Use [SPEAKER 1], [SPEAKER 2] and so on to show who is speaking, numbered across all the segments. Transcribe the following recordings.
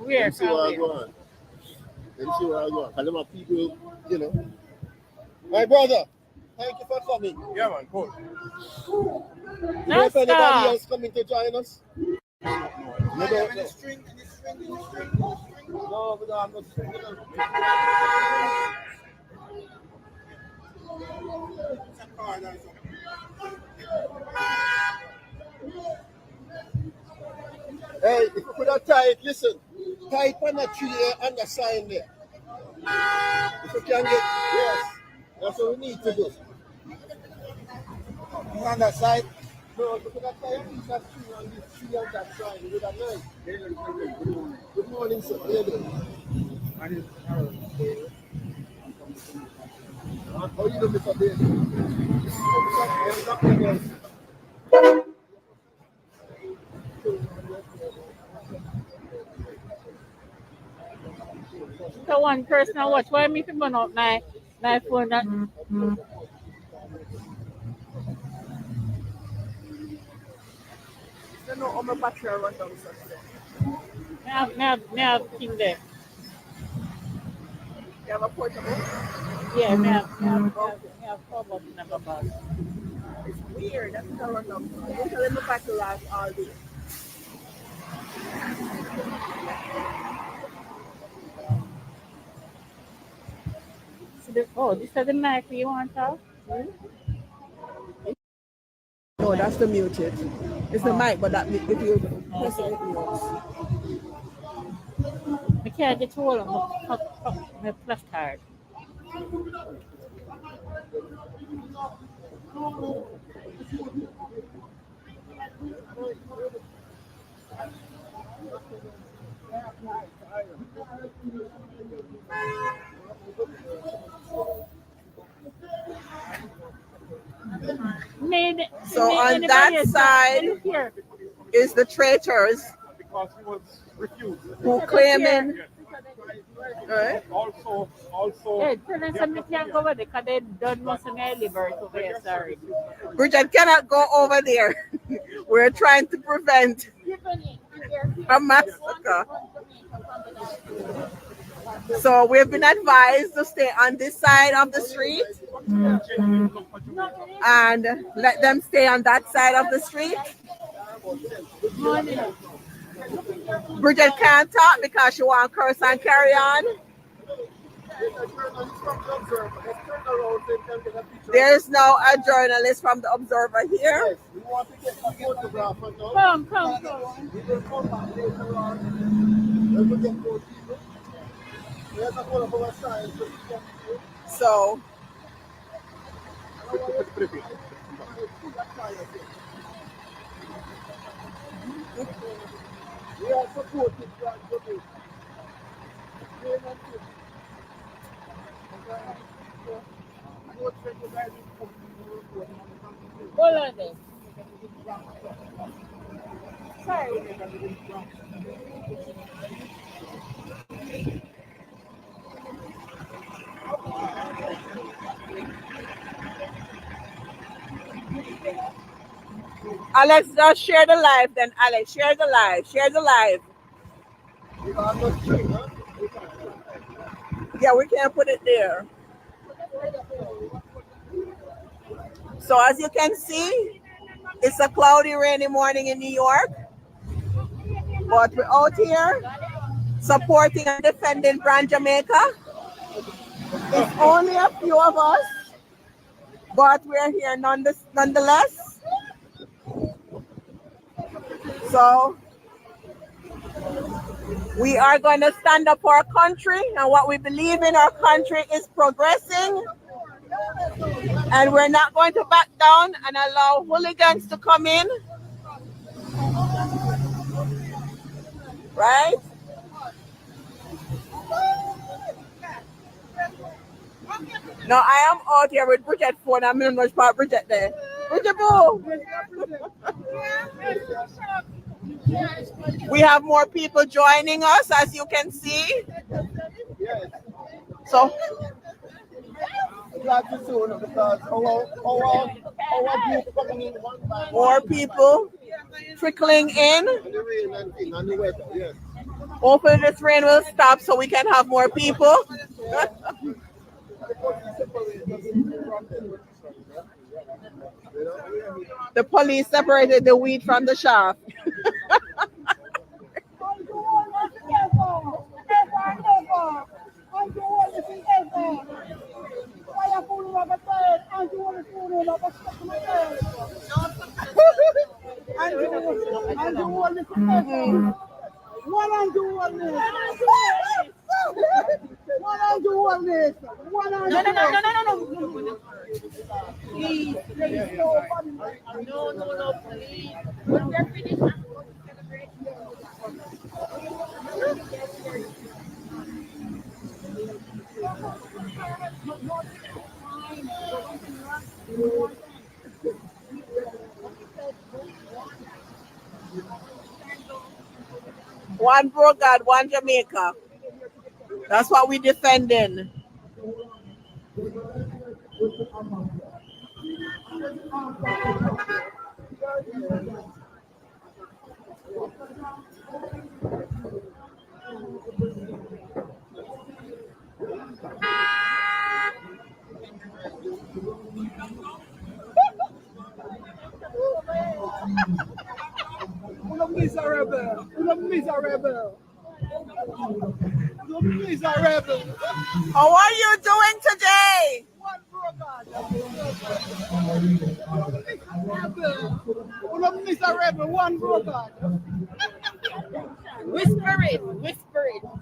[SPEAKER 1] Let me see what I go on. Let me see what I go on. And my people, you know. My brother, thank you for coming.
[SPEAKER 2] Yeah, man, cool.
[SPEAKER 1] If anybody else coming to join us?
[SPEAKER 2] No,
[SPEAKER 1] No, string. No, we don't have no string. Hey, if you could have tied, listen, tie it on the tree and the sign there. If you can get, yes, that's what we need to do. On that side, no, if you could have tied a piece of tree on this tree and that sign, you would have known. Good morning, sir. How are you doing? How are you doing, Mr. Bailey?
[SPEAKER 3] So one person I watch. Why me to burn out my phone? That
[SPEAKER 4] No, I'm a battery run down.
[SPEAKER 3] me have thing there.
[SPEAKER 4] You have a portable?
[SPEAKER 3] Yeah, me have cover in my bag.
[SPEAKER 4] It's weird. That's how I run down. I'm telling my battery last all day.
[SPEAKER 3] Oh, this is the mic you want to have?
[SPEAKER 4] No, that's the muted. It's the mic, but that if you press it, it works.
[SPEAKER 3] I can't get hold of my plus card.
[SPEAKER 4] So on that side is the traitors who claiming. Right.
[SPEAKER 2] Also.
[SPEAKER 3] Hey, tell them something can't go over there because they don't know some liver over here. Sorry.
[SPEAKER 4] Bridget cannot go over there. We're trying to prevent a massacre. So we've been advised to stay on this side of the street and let them stay on that side of the street. Bridget can't talk because she wants to curse and carry on. There's now a journalist from the Observer here.
[SPEAKER 3] Come.
[SPEAKER 4] So
[SPEAKER 1] we are supporting
[SPEAKER 3] Hold on there. Sorry.
[SPEAKER 4] Alex, just share the live then. Alex, share the live. Yeah, we can't put it there. So as you can see, it's a cloudy, rainy morning in New York. But we're out here supporting and defending brand Jamaica. It's only a few of us, but we're here nonetheless. So we are going to stand up for our country, and what we believe in our country is progressing. And we're not going to back down and allow hooligans to come in. Right? Now I am out here with Bridget phone. I'm in much part Bridget there. Bridget boo! We have more people joining us, as you can see. So
[SPEAKER 1] glad to see you because our group coming in one by
[SPEAKER 4] more people trickling in.
[SPEAKER 1] And the rain and thing and the weather, yes.
[SPEAKER 4] Hopefully this rain will stop so we can have more people. The police separated the wheat from the chaff. One Brogard, one Jamaica. That's what we defending.
[SPEAKER 1] Miserable. Miserable.
[SPEAKER 4] How are you doing today?
[SPEAKER 1] Miserable. One broker.
[SPEAKER 3] Whisper it.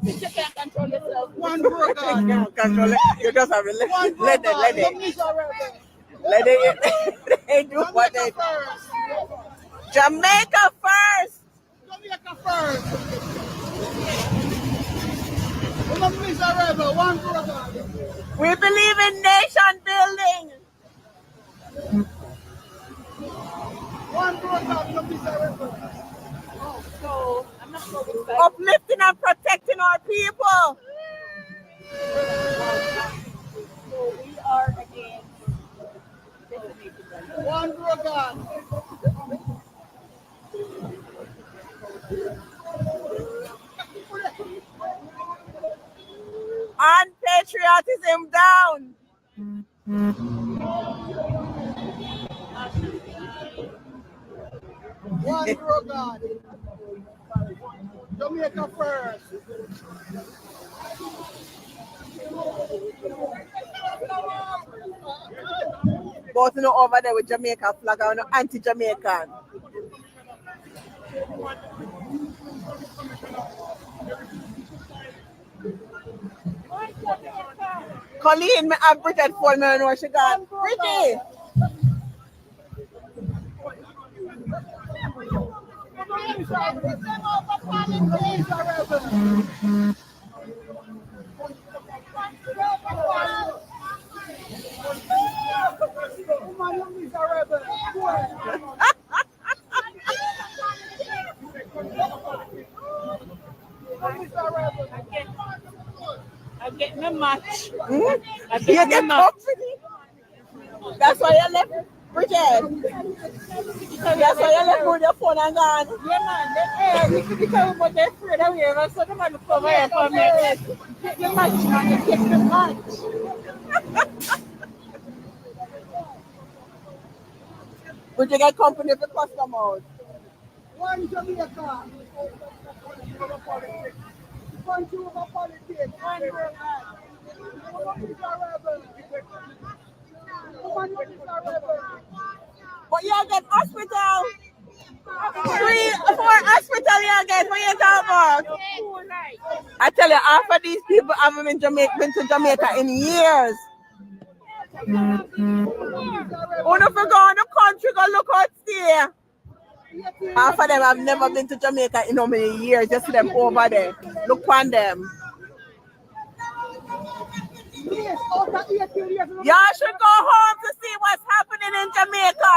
[SPEAKER 3] You can't control yourself.
[SPEAKER 1] One broker.
[SPEAKER 4] Control it. You just have to let it.
[SPEAKER 1] Miserable.
[SPEAKER 4] Let it. They do what they do. Jamaica first.
[SPEAKER 1] Jamaica first. Miserable. One broker.
[SPEAKER 4] We believe in nation building.
[SPEAKER 1] One broker. Miserable.
[SPEAKER 3] So I'm not sure which side.
[SPEAKER 4] Uplifting and protecting our people.
[SPEAKER 3] So we are against
[SPEAKER 1] one broker.
[SPEAKER 4] Unpatriotism down.
[SPEAKER 1] One broker. Jamaica first.
[SPEAKER 4] Both you know over there with Jamaica flag and anti-Jamaican. Colleen, me have Bridget for me and where she gone. Bridget!
[SPEAKER 3] I'm getting a match.
[SPEAKER 4] You get company. That's why you left Bridget. That's why you left with your phone and gone.
[SPEAKER 3] Yeah, man. You could be talking about their friend away. So the man come here for me. Get the match, man. You get the match.
[SPEAKER 4] Would you get company for customers?
[SPEAKER 1] One Jamaica. One Cuba politics. One
[SPEAKER 4] but you get hospital. 3 or 4 hospital you get. What you talking about? I tell you, half of these people haven't been to Jamaica in years. When if you go in the country, go look out there. Half of them have never been to Jamaica in how many years. Just see them over there. Look on them. Y'all should go home to see what's happening in Jamaica.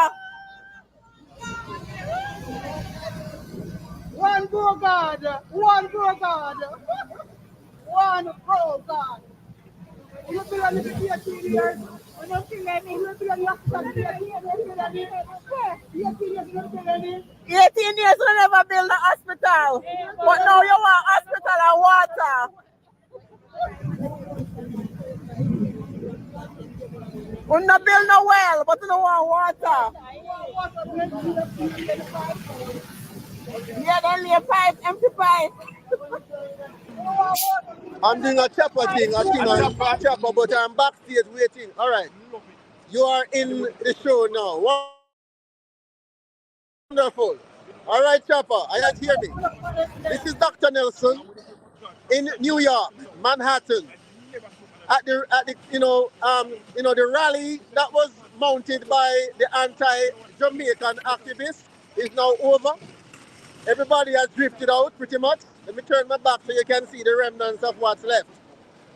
[SPEAKER 1] One pro God. One pro God. One pro God. You feel a little bit years?
[SPEAKER 3] Don't feel any.
[SPEAKER 4] 18 years we never build a hospital. But now you want hospital and water. We not build no well, but we don't want water. Yeah, then lay pipe, empty pipe.
[SPEAKER 1] I'm doing a chopper thing, a thing on chopper, but I'm backstage waiting. All right. You are in the show now. Wonderful. All right, chopper. I can't hear me. This is Dr. Nelson in New York, Manhattan. At the the rally that was mounted by the anti-Jamaican activists is now over. Everybody has drifted out pretty much. Let me turn my back so you can see the remnants of what's left.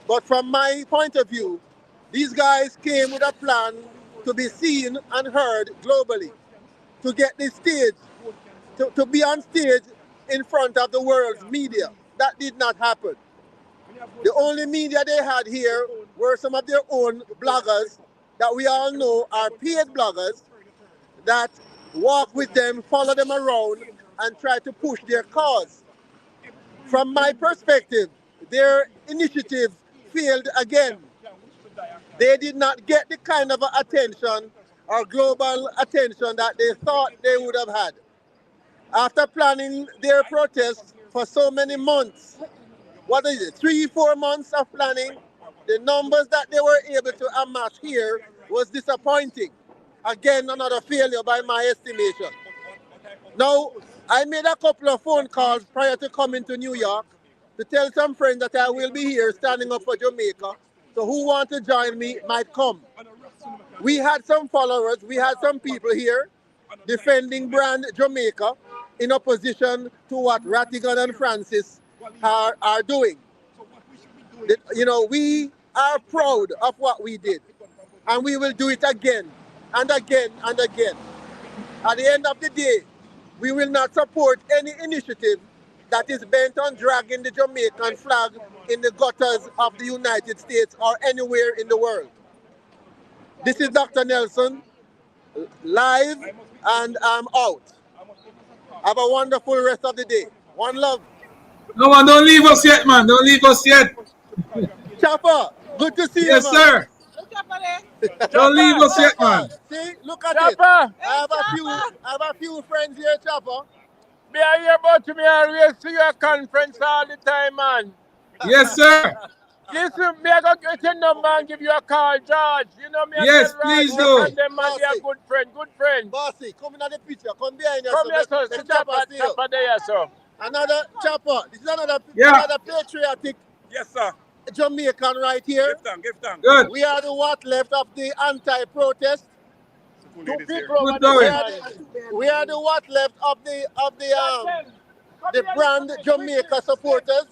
[SPEAKER 1] But from my point of view, these guys came with a plan to be seen and heard globally, to get this stage, to be on stage in front of the world's media. That did not happen. The only media they had here were some of their own bloggers that we all know are paid bloggers that walk with them, follow them around, and try to push their cause. From my perspective, their initiative failed again. They did not get the kind of attention or global attention that they thought they would have had. After planning their protest for so many months, what is it, 3-4 months of planning, the numbers that they were able to amass here was disappointing. Again, another failure by my estimation. Now, I made a couple of phone calls prior to coming to New York to tell some friends that I will be here standing up for Jamaica. So who want to join me might come. We had some followers, we had some people here defending brand Jamaica in opposition to what Rattigan and Francis are doing. We are proud of what we did, and we will do it again and again and again. At the end of the day, we will not support any initiative that is bent on dragging the Jamaican flag in the gutters of the United States or anywhere in the world. This is Dr. Nelson, live, and I'm out. Have a wonderful rest of the day. One love.
[SPEAKER 2] No, man, don't leave us yet, man. Don't leave us yet.
[SPEAKER 1] Chopper, good to see you,
[SPEAKER 2] Yes,
[SPEAKER 1] man.
[SPEAKER 2] sir. Don't leave us yet, man.
[SPEAKER 1] See, look at it.
[SPEAKER 5] Chopper,
[SPEAKER 1] I have a few friends here, Chopper.
[SPEAKER 5] me I hear about you, me always see your conference all the time, man.
[SPEAKER 2] Yes, sir.
[SPEAKER 5] Listen, me I go get your number and give you a call, George. You know me.
[SPEAKER 2] Yes,
[SPEAKER 5] I
[SPEAKER 2] please do.
[SPEAKER 5] And them man, they are good friend.
[SPEAKER 1] Bossy, come in the picture. Come behind us.
[SPEAKER 5] Come here, sir.
[SPEAKER 1] Let
[SPEAKER 5] Sit
[SPEAKER 1] Chopper see you.
[SPEAKER 5] Chopper there, sir.
[SPEAKER 1] Another Chopper. This is another patriotic
[SPEAKER 5] Yes, sir.
[SPEAKER 1] Jamaican right here.
[SPEAKER 5] Give them.
[SPEAKER 2] Good.
[SPEAKER 1] We are the what left of the anti-protest. Two people over
[SPEAKER 2] Good
[SPEAKER 1] there.
[SPEAKER 2] going.
[SPEAKER 1] We are the what left of the brand Jamaica supporters.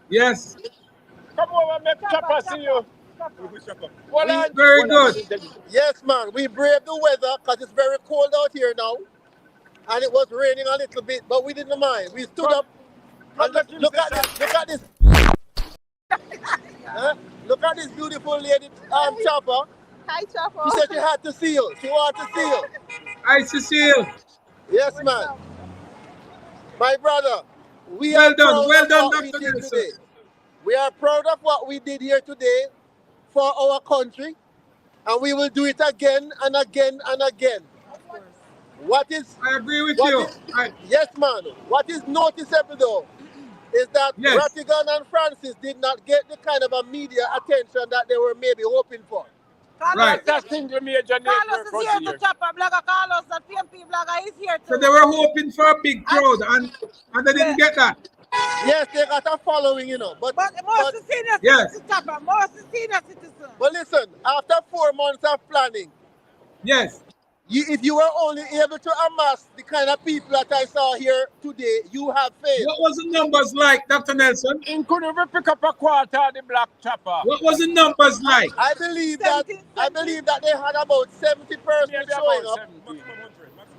[SPEAKER 2] Yes.
[SPEAKER 5] Come over, make Chopper see you. Well,
[SPEAKER 2] Very good.
[SPEAKER 1] Yes, man. We braved the weather because it's very cold out here now. And it was raining a little bit, but we didn't mind. We stood up. And look at this. Look at this. Look at this beautiful lady, Chopper.
[SPEAKER 3] Hi, Chopper.
[SPEAKER 1] She said she had to see you. She wanted to see you.
[SPEAKER 2] Nice to see you.
[SPEAKER 1] Yes, man. My brother, we
[SPEAKER 2] Well
[SPEAKER 1] are
[SPEAKER 2] done.
[SPEAKER 1] proud
[SPEAKER 2] Well
[SPEAKER 1] of
[SPEAKER 2] done,
[SPEAKER 1] what we
[SPEAKER 2] Dr.
[SPEAKER 1] did
[SPEAKER 2] Nelson.
[SPEAKER 1] today. We are proud of what we did here today for our country, and we will do it again and again and again. What is
[SPEAKER 2] I agree with
[SPEAKER 1] what
[SPEAKER 2] you.
[SPEAKER 1] is- yes, man. What is noticeable though is that
[SPEAKER 2] Yes.
[SPEAKER 1] Rattigan and Francis did not get the kind of a media attention that they were maybe hoping for.
[SPEAKER 2] Right.
[SPEAKER 5] That's single major
[SPEAKER 3] Carlos is here to Chopper blogger. Carlos, the PMP blogger, is here
[SPEAKER 2] So
[SPEAKER 3] too.
[SPEAKER 2] they were hoping for a big crowd, and they didn't get that.
[SPEAKER 1] Yes, they got a following, but
[SPEAKER 3] But most senior
[SPEAKER 2] Yes.
[SPEAKER 3] citizens, Chopper, most senior citizens.
[SPEAKER 1] but listen, after 4 months of planning,
[SPEAKER 2] Yes.
[SPEAKER 1] if you were only able to amass the kind of people that I saw here today, you have failed.
[SPEAKER 2] What was the numbers like, Dr. Nelson?
[SPEAKER 5] In couldn't even pick up a quarter of the black Chopper.
[SPEAKER 2] What was the numbers like?
[SPEAKER 1] I believe that they had about 70%
[SPEAKER 5] Maybe
[SPEAKER 1] showing
[SPEAKER 5] about
[SPEAKER 1] up,
[SPEAKER 5] 70.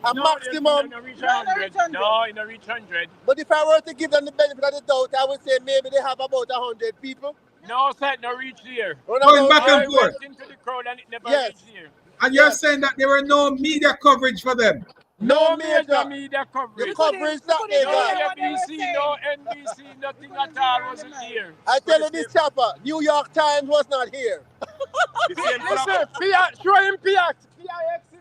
[SPEAKER 1] a maximum.
[SPEAKER 5] No, reach 100. No, in a reach 100.
[SPEAKER 1] But if I were to give them the benefit of the doubt, I would say maybe they have about 100 people.
[SPEAKER 5] No, sir, no reach here.
[SPEAKER 2] Going back
[SPEAKER 5] I
[SPEAKER 2] and forth.
[SPEAKER 5] went into the crowd and it never
[SPEAKER 1] Yes.
[SPEAKER 5] reached here.
[SPEAKER 2] And you're saying that there were no media coverage for them.
[SPEAKER 5] No
[SPEAKER 1] No
[SPEAKER 5] major
[SPEAKER 1] major.
[SPEAKER 5] media
[SPEAKER 1] The
[SPEAKER 5] coverage.
[SPEAKER 1] coverage that they
[SPEAKER 5] No
[SPEAKER 1] got.
[SPEAKER 5] ABC, no NBC, nothing at all wasn't here.
[SPEAKER 1] I tell you this, Chopper, New York Times was not here.
[SPEAKER 5] Listen, show him PX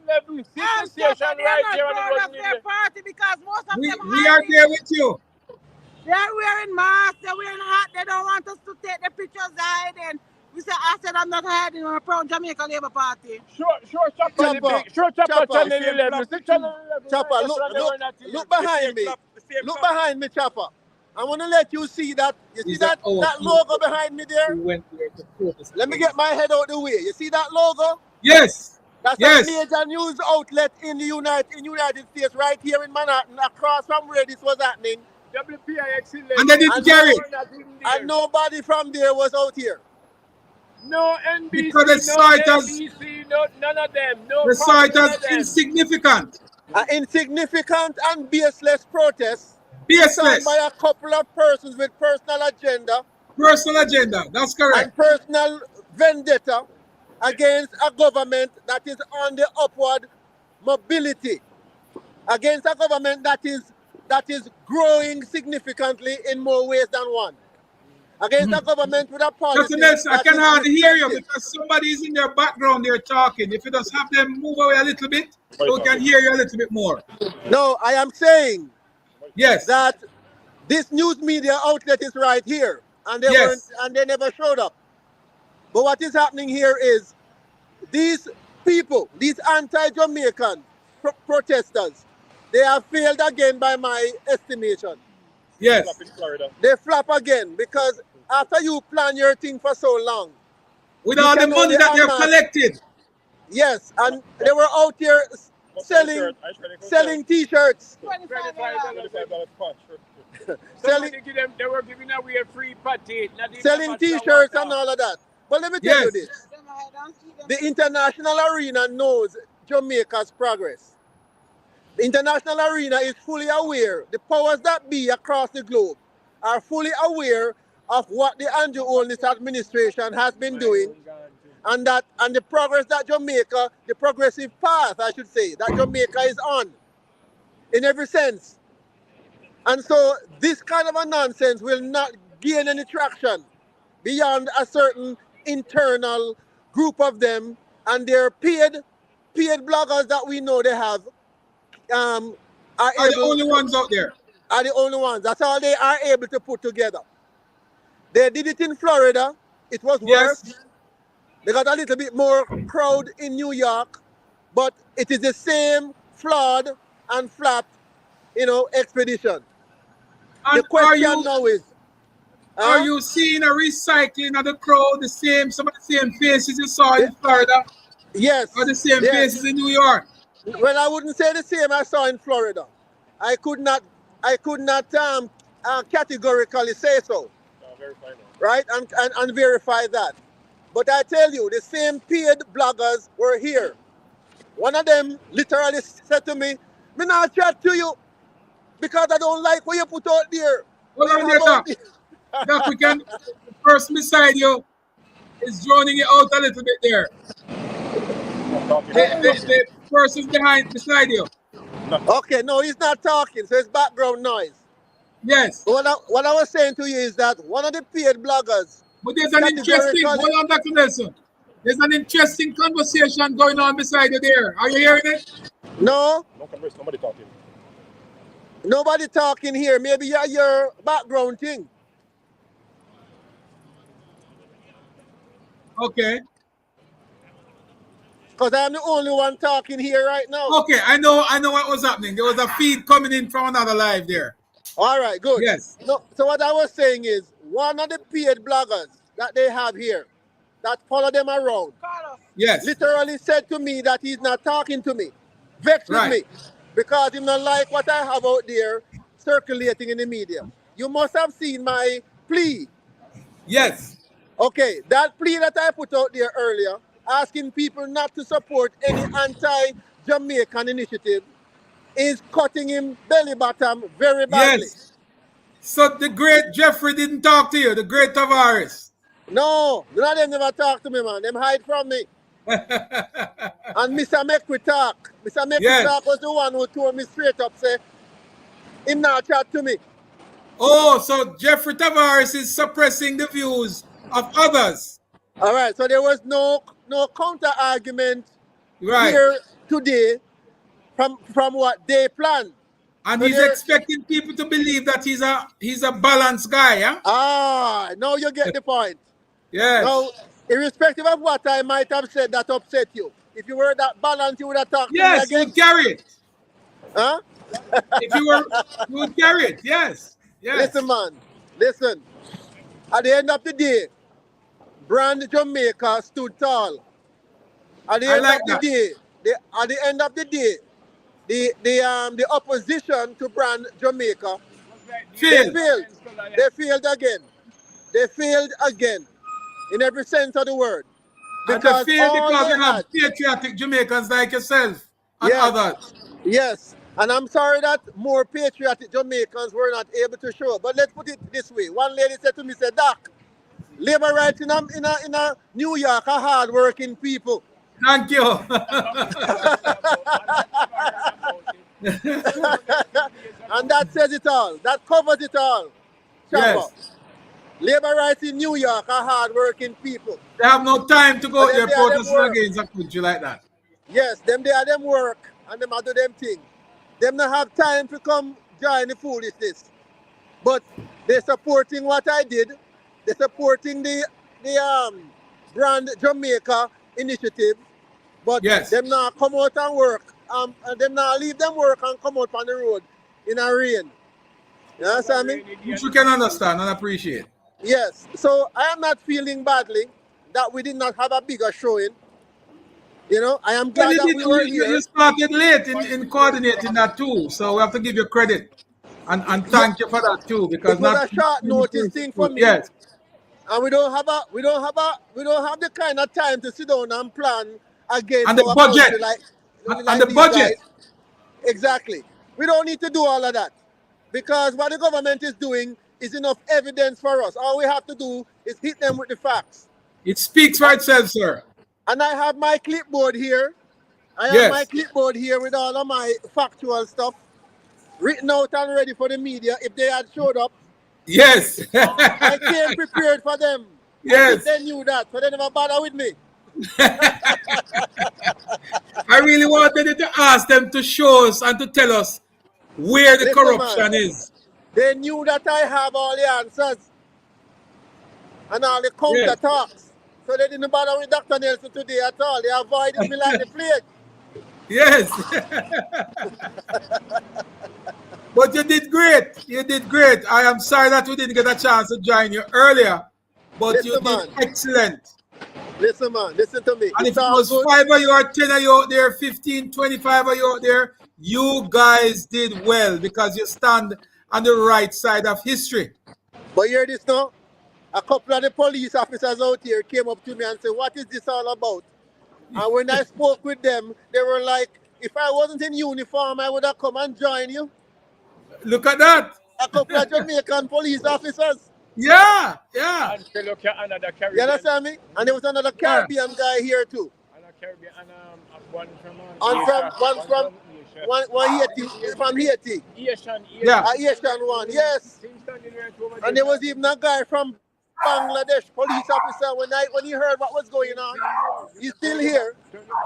[SPEAKER 5] 11, sister station right here and it wasn't in there.
[SPEAKER 3] party because most of them
[SPEAKER 2] We are there with you.
[SPEAKER 3] They're wearing masks, they're wearing hat, they don't want us to take the pictures hiding. We said, I said I'm not hiding on a proud Jamaica Labour Party.
[SPEAKER 5] Show Chopper,
[SPEAKER 1] Chopper,
[SPEAKER 5] channel 11. See channel 11.
[SPEAKER 1] Chopper,
[SPEAKER 5] right,
[SPEAKER 1] look,
[SPEAKER 5] that's why they were not here.
[SPEAKER 1] look behind me. Look behind me, Chopper. I want to let you see that. You see that logo behind me there?
[SPEAKER 2] We went there to protest.
[SPEAKER 1] Let me get my head out the way. You see that logo?
[SPEAKER 2] Yes.
[SPEAKER 1] That's
[SPEAKER 2] Yes.
[SPEAKER 1] a major news outlet in the United States, right here in Manhattan, across from where this was happening.
[SPEAKER 5] WPIX 11.
[SPEAKER 2] And they didn't carry it.
[SPEAKER 1] And nobody from there was out here.
[SPEAKER 5] No NBC,
[SPEAKER 2] Because the
[SPEAKER 5] no
[SPEAKER 2] site has-
[SPEAKER 5] NBC, no, none of them. No
[SPEAKER 2] The site
[SPEAKER 5] none
[SPEAKER 2] is
[SPEAKER 5] of them.
[SPEAKER 2] insignificant.
[SPEAKER 1] An insignificant and baseless protest done
[SPEAKER 2] Baseless.
[SPEAKER 1] by a couple of persons with personal agenda
[SPEAKER 2] Personal agenda. That's correct.
[SPEAKER 1] and personal vendetta against a government that is on the upward mobility, against a government that is growing significantly in more ways than one, against a government with a policy.
[SPEAKER 2] Mr. Nelson, I
[SPEAKER 1] that
[SPEAKER 2] can
[SPEAKER 1] is
[SPEAKER 2] hardly hear you
[SPEAKER 1] restrictive.
[SPEAKER 2] because somebody is in their background there talking. If you just have them move away a little bit, so we can hear you a little bit more.
[SPEAKER 1] No, I am saying
[SPEAKER 2] Yes.
[SPEAKER 1] that this news media outlet is right here, and they
[SPEAKER 2] Yes.
[SPEAKER 1] weren't, and they never showed up. But what is happening here is these people, these anti-Jamaican protesters, they have failed again by my estimation.
[SPEAKER 2] Yes.
[SPEAKER 1] They flop again because after you plan your thing for so long,
[SPEAKER 2] With
[SPEAKER 1] you
[SPEAKER 2] all the
[SPEAKER 1] can
[SPEAKER 2] money
[SPEAKER 1] only
[SPEAKER 2] that they've
[SPEAKER 1] amass-
[SPEAKER 2] collected.
[SPEAKER 1] Yes, and they were out here selling T-shirts,
[SPEAKER 5] Somebody give them, they were giving away a free party.
[SPEAKER 1] selling T-shirts and all of that. But let me tell you
[SPEAKER 2] Yes.
[SPEAKER 1] this. The international arena knows Jamaica's progress. The international arena is fully aware, the powers that be across the globe are fully aware of what the Andrew Holness administration has been doing and the progress that Jamaica, the progressive path, I should say, that Jamaica is on in every sense. And so this kind of a nonsense will not gain any traction beyond a certain internal group of them and their paid bloggers that we know they have are
[SPEAKER 2] Are the only ones out there.
[SPEAKER 1] are the only ones. That's all they are able to put together. They did it in Florida. It was
[SPEAKER 2] Yes.
[SPEAKER 1] worse. They got a little bit more crowd in New York, but it is the same flawed and flapped, expedition. The
[SPEAKER 2] And
[SPEAKER 1] question now is,
[SPEAKER 2] are you seeing a recycling of the crowd, some of the same faces you saw in Florida,
[SPEAKER 1] yes,
[SPEAKER 2] or the same
[SPEAKER 1] yes.
[SPEAKER 2] faces in New York?
[SPEAKER 1] Well, I wouldn't say the same I saw in Florida. I could not categorically say so, right, and verify that. But I tell you, the same paid bloggers were here. One of them literally said to me, "Me not chat to you because I don't like what you put out there."
[SPEAKER 2] Hold on there, Doc. Doc, the person beside you is droning you out a little bit there. The person beside you.
[SPEAKER 1] Okay, no, he's not talking, so it's background noise.
[SPEAKER 2] Yes.
[SPEAKER 1] What I was saying to you is that one of the paid bloggers,
[SPEAKER 2] But there's an interesting, hold on, Dr. Nelson. There's an interesting conversation going on beside you there. Are you hearing it?
[SPEAKER 1] no,
[SPEAKER 5] Nobody talking.
[SPEAKER 1] nobody talking here. Maybe your background thing.
[SPEAKER 2] Okay.
[SPEAKER 1] Because I'm the only one talking here right now.
[SPEAKER 2] Okay, I know what was happening. There was a feed coming in from another live there.
[SPEAKER 1] All right, good.
[SPEAKER 2] Yes.
[SPEAKER 1] No, so what I was saying is, one of the paid bloggers that they have here, that follow them around,
[SPEAKER 2] Yes.
[SPEAKER 1] literally said to me that he's not talking to me, vexed with me, because he not like what I have out there circulating in the media. You must have seen my plea.
[SPEAKER 2] Yes.
[SPEAKER 1] Okay, that plea that I put out there earlier, asking people not to support any anti-Jamaican initiative, is cutting him belly bottom very badly.
[SPEAKER 2] Yes. So the great Jeffrey didn't talk to you, the great Tavares.
[SPEAKER 1] No, none of them never talk to me, man. Them hide from me. And Mr. Mekwi talk. Mr. Mekwi
[SPEAKER 2] Yes.
[SPEAKER 1] talk was the one who told me straight up, say, him not chat to me.
[SPEAKER 2] Oh, so Jeffrey Tavares is suppressing the views of others.
[SPEAKER 1] All right, so there was no counter argument
[SPEAKER 2] Right.
[SPEAKER 1] here today from what they planned.
[SPEAKER 2] And
[SPEAKER 1] So
[SPEAKER 2] he's
[SPEAKER 1] there-
[SPEAKER 2] expecting people to believe that he's a balanced guy, huh?
[SPEAKER 1] Ah, now you get the point.
[SPEAKER 2] Yes.
[SPEAKER 1] Now, irrespective of what I might have said that upset you, if you were that balanced, you would have talked
[SPEAKER 2] Yes,
[SPEAKER 1] to me
[SPEAKER 2] you
[SPEAKER 1] again.
[SPEAKER 2] would carry it.
[SPEAKER 1] Huh?
[SPEAKER 2] If you were, you would carry it. Yes. Yes.
[SPEAKER 1] Listen, man. Listen. At the end of the day, brand Jamaica stood tall. At the
[SPEAKER 2] I
[SPEAKER 1] end
[SPEAKER 2] like
[SPEAKER 1] of
[SPEAKER 2] that.
[SPEAKER 1] the day, at the end of the day, the opposition to brand Jamaica,
[SPEAKER 2] Phil.
[SPEAKER 1] They failed again. They failed again, in every sense of the word.
[SPEAKER 2] And they feel
[SPEAKER 1] all
[SPEAKER 2] because
[SPEAKER 1] they
[SPEAKER 2] we have
[SPEAKER 1] had-
[SPEAKER 2] patriotic Jamaicans like yourself and
[SPEAKER 1] Yes.
[SPEAKER 2] others.
[SPEAKER 1] Yes, and I'm sorry that more patriotic Jamaicans were not able to show. But let's put it this way: one lady said to me, "said Doc, labor rights in a New York are hard-working people."
[SPEAKER 2] Thank you.
[SPEAKER 1] And that says it all. That covers it all. Chopper.
[SPEAKER 2] Yes.
[SPEAKER 1] Labor rights in New York are hard-working people.
[SPEAKER 2] They have no time to go
[SPEAKER 1] But
[SPEAKER 2] there
[SPEAKER 1] then they are them
[SPEAKER 2] protesting
[SPEAKER 1] work.
[SPEAKER 2] against a country like that.
[SPEAKER 1] Yes, them they are them work and them are do them thing. Them not have time to come join the foolishness. But they're supporting what I did. They're supporting the brand Jamaica initiative. But
[SPEAKER 2] Yes.
[SPEAKER 1] them not come out and work. And them not leave them work and come out on the road in a rain. You understand me?
[SPEAKER 2] Which we can understand and appreciate.
[SPEAKER 1] Yes. So I am not feeling badly that we did not have a bigger showing. You know, I am glad
[SPEAKER 2] Well,
[SPEAKER 1] that we were
[SPEAKER 2] you
[SPEAKER 1] here.
[SPEAKER 2] started late in coordinating that too. So we have to give you credit. And thank you for that too. Because
[SPEAKER 1] It was
[SPEAKER 2] not
[SPEAKER 1] a short notice thing for me.
[SPEAKER 2] Yes.
[SPEAKER 1] And we don't have the kind of time to sit down and plan against
[SPEAKER 2] And the
[SPEAKER 1] our
[SPEAKER 2] budget.
[SPEAKER 1] country like
[SPEAKER 2] And the
[SPEAKER 1] these
[SPEAKER 2] budget.
[SPEAKER 1] guys. Exactly. We don't need to do all of that. Because what the government is doing is enough evidence for us. All we have to do is hit them with the facts.
[SPEAKER 2] It speaks for itself, sir.
[SPEAKER 1] And I have my clipboard here. I have
[SPEAKER 2] Yes.
[SPEAKER 1] my clipboard here with all of my factual stuff written out and ready for the media if they had showed up.
[SPEAKER 2] Yes.
[SPEAKER 1] I came prepared for them.
[SPEAKER 2] Yes.
[SPEAKER 1] They knew that, so they never bother with me.
[SPEAKER 2] I really wanted you to ask them to show us and to tell us where the
[SPEAKER 1] Listen,
[SPEAKER 2] corruption
[SPEAKER 1] man.
[SPEAKER 2] is.
[SPEAKER 1] They knew that I have all the answers and all the counter
[SPEAKER 2] Yes.
[SPEAKER 1] talks. So they didn't bother with Dr. Nelson today at all. They avoided me like the plague.
[SPEAKER 2] Yes. But you did great. You did great. I am sorry that we didn't get a chance to join you earlier, but
[SPEAKER 1] Listen,
[SPEAKER 2] you did
[SPEAKER 1] man.
[SPEAKER 2] excellent.
[SPEAKER 1] Listen, man, listen to me.
[SPEAKER 2] And
[SPEAKER 1] It's
[SPEAKER 2] if it
[SPEAKER 1] all
[SPEAKER 2] was
[SPEAKER 1] good.
[SPEAKER 2] 5 of you or 10 of you out there, 15, 25 of you out there, you guys did well because you stand on the right side of history.
[SPEAKER 1] But hear this now. A couple of the police officers out here came up to me and said, "What is this all about?" And when I spoke with them, they were like, "If I wasn't in uniform, I would have come and joined you."
[SPEAKER 2] Look at that.
[SPEAKER 1] A couple of Jamaican police officers.
[SPEAKER 2] Yeah, yeah.
[SPEAKER 5] And tell you another
[SPEAKER 1] You
[SPEAKER 5] Caribbean.
[SPEAKER 1] understand me? And there was another Caribbean guy here too.
[SPEAKER 5] Another Caribbean and one from
[SPEAKER 1] And
[SPEAKER 5] Asia.
[SPEAKER 1] one Haiti, from Haiti.
[SPEAKER 5] Asian.
[SPEAKER 2] Yeah.
[SPEAKER 1] A Asian one, yes. And there was even a guy from Bangladesh, police officer. When he heard what was going on, he's still here.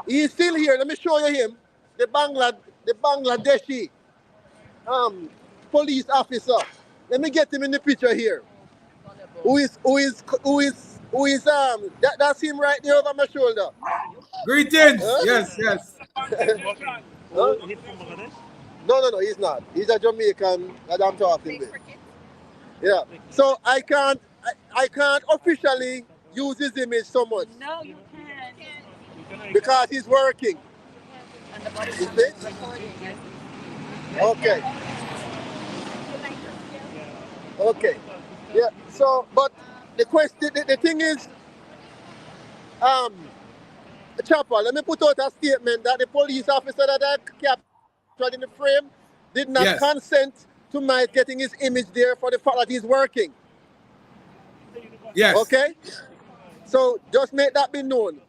[SPEAKER 1] He's still here. Let me show you him. The Bangladeshi police officer. Let me get him in the picture here. That's him right there over my shoulder.
[SPEAKER 2] Greetings.
[SPEAKER 1] Huh?
[SPEAKER 2] Yes, yes.
[SPEAKER 1] Huh? No, he's not. He's a Jamaican that I'm talking with. Yeah. So I can't officially use his image so much
[SPEAKER 6] No, you can't.
[SPEAKER 1] because he's working.
[SPEAKER 6] And the body
[SPEAKER 1] Is
[SPEAKER 6] camera
[SPEAKER 1] it?
[SPEAKER 6] is recording.
[SPEAKER 1] Okay. Okay. Yeah. So, but the question, the thing is, Chopper, let me put out a statement that the police officer that I captured in the frame did not
[SPEAKER 2] Yes.
[SPEAKER 1] consent to my getting his image there for the fact that he's working.
[SPEAKER 2] Yes.
[SPEAKER 1] Okay? So just make that be known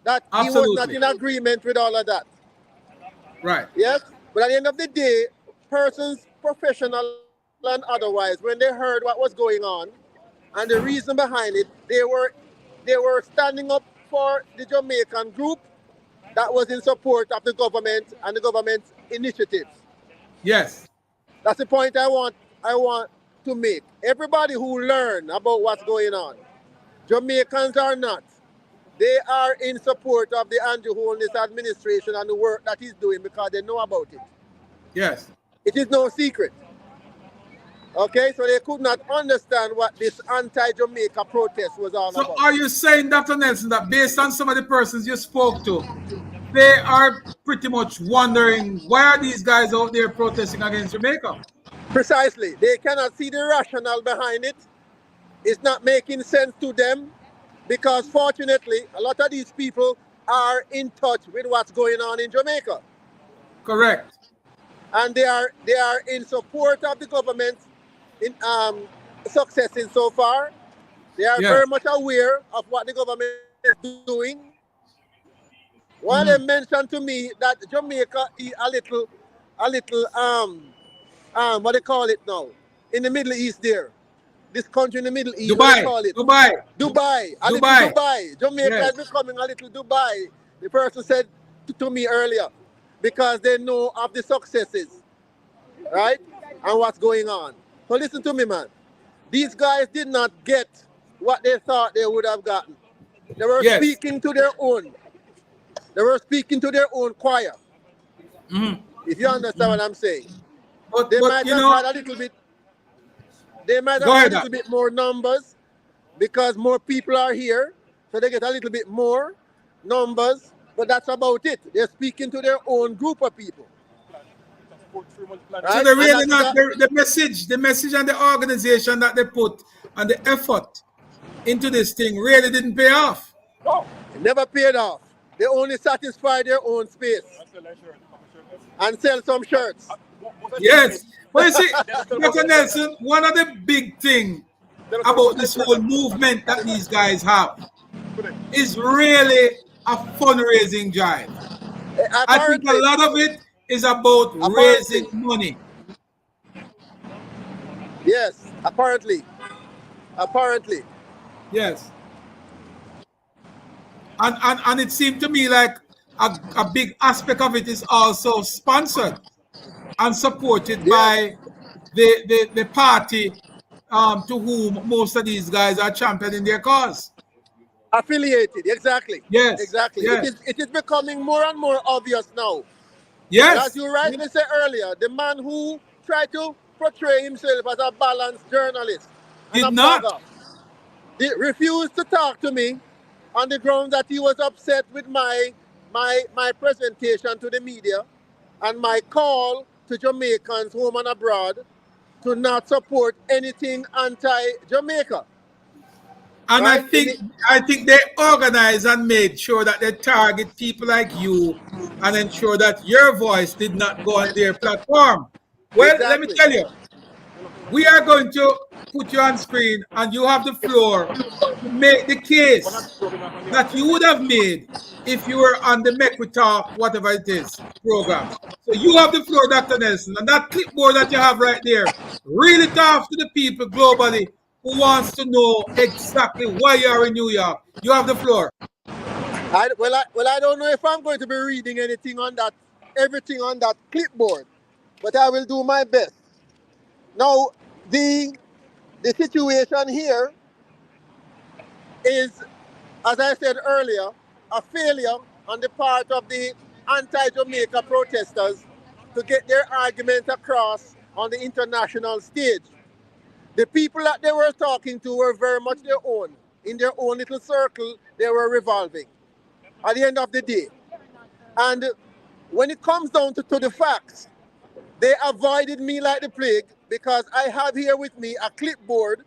[SPEAKER 1] that he was not
[SPEAKER 2] Absolutely.
[SPEAKER 1] in agreement with all of that.
[SPEAKER 2] Right.
[SPEAKER 1] Yes, but at the end of the day, persons, professional and otherwise, when they heard what was going on and the reason behind it, they were standing up for the Jamaican group that was in support of the government and the government's initiatives.
[SPEAKER 2] Yes.
[SPEAKER 1] That's the point I want to make. Everybody who learn about what's going on, Jamaicans are not. They are in support of the Andrew Holness administration and the work that he's doing because they know about it.
[SPEAKER 2] Yes.
[SPEAKER 1] It is no secret. Okay, so they could not understand what this anti-Jamaica protest was all
[SPEAKER 2] So
[SPEAKER 1] about.
[SPEAKER 2] are you saying, Dr. Nelson, that based on some of the persons you spoke to, they are pretty much wondering why are these guys out there protesting against Jamaica?
[SPEAKER 1] Precisely. They cannot see the rationale behind it. It's not making sense to them because fortunately, a lot of these people are in touch with what's going on in Jamaica.
[SPEAKER 2] Correct.
[SPEAKER 1] And they are in support of the government in success in so far. They are
[SPEAKER 2] Yes.
[SPEAKER 1] very much aware of what the government is doing. One of
[SPEAKER 2] Mhm.
[SPEAKER 1] them mentioned to me that Jamaica is a little what they call it now in the Middle East there. This country in the Middle East, what they
[SPEAKER 2] Dubai.
[SPEAKER 1] call it?
[SPEAKER 2] Dubai.
[SPEAKER 1] Dubai. A little
[SPEAKER 2] Dubai.
[SPEAKER 1] Dubai. Jamaica
[SPEAKER 2] Yes.
[SPEAKER 1] is becoming a little Dubai. The person said to me earlier because they know of the successes, right? And what's going on. So listen to me, man. These guys did not get what they thought they would have gotten. They were
[SPEAKER 2] Yes.
[SPEAKER 1] speaking to their own. They were speaking to their own choir.
[SPEAKER 2] Mhm.
[SPEAKER 1] If you understand what I'm saying.
[SPEAKER 2] But
[SPEAKER 1] They
[SPEAKER 2] but
[SPEAKER 1] might
[SPEAKER 2] you
[SPEAKER 1] have
[SPEAKER 2] know,
[SPEAKER 1] had a little bit they might
[SPEAKER 2] go
[SPEAKER 1] have had a
[SPEAKER 2] ahead.
[SPEAKER 1] little bit more numbers because more people are here. So they get a little bit more numbers, but that's about it. They're speaking to their own group of people.
[SPEAKER 2] So
[SPEAKER 1] Right?
[SPEAKER 2] they
[SPEAKER 1] And
[SPEAKER 2] really
[SPEAKER 1] that is
[SPEAKER 2] not
[SPEAKER 1] a
[SPEAKER 2] the message and the organization that they put and the effort into this thing really didn't pay off.
[SPEAKER 1] it never paid off. They only satisfy their own space and sell some shirts.
[SPEAKER 2] Yes. But you see, Dr. Nelson, one of the big thing about this whole movement that these guys have is really a fundraising drive. I think a
[SPEAKER 1] Apparently,
[SPEAKER 2] lot of it is about
[SPEAKER 1] apparently,
[SPEAKER 2] raising money.
[SPEAKER 1] yes, apparently.
[SPEAKER 2] Yes. And it seemed to me like a big aspect of it is also sponsored and supported
[SPEAKER 1] Yes,
[SPEAKER 2] by the party to whom most of these guys are championing their cause.
[SPEAKER 1] affiliated, exactly,
[SPEAKER 2] Yes,
[SPEAKER 1] exactly. It
[SPEAKER 2] yes,
[SPEAKER 1] is it is becoming more and more obvious now. And as
[SPEAKER 2] yes,
[SPEAKER 1] you rightly said earlier, the man who tried to portray himself as a balanced journalist and
[SPEAKER 2] did
[SPEAKER 1] a
[SPEAKER 2] not.
[SPEAKER 1] blogger, he refused to talk to me on the ground that he was upset with my presentation to the media and my call to Jamaicans home and abroad to not support anything anti-Jamaica.
[SPEAKER 2] And
[SPEAKER 1] Right?
[SPEAKER 2] I think they organized and made sure that they target people like you and ensure that your voice did not go on their platform. Well, let me
[SPEAKER 1] Exactly.
[SPEAKER 2] tell you, we are going to put you on screen and you have the floor to make the case that you would have made if you were on the Make We Talk, whatever it is, program. So you have the floor, Dr. Nelson, and that clipboard that you have right there, read it off to the people globally who wants to know exactly why you are in New York. You have the floor.
[SPEAKER 1] I don't know if I'm going to be reading everything on that clipboard, but I will do my best. Now, the situation here is, as I said earlier, a failure on the part of the anti-Jamaica protesters to get their argument across on the international stage. The people that they were talking to were very much their own. In their own little circle, they were revolving at the end of the day. And when it comes down to the facts, they avoided me like the plague because I have here with me a clipboard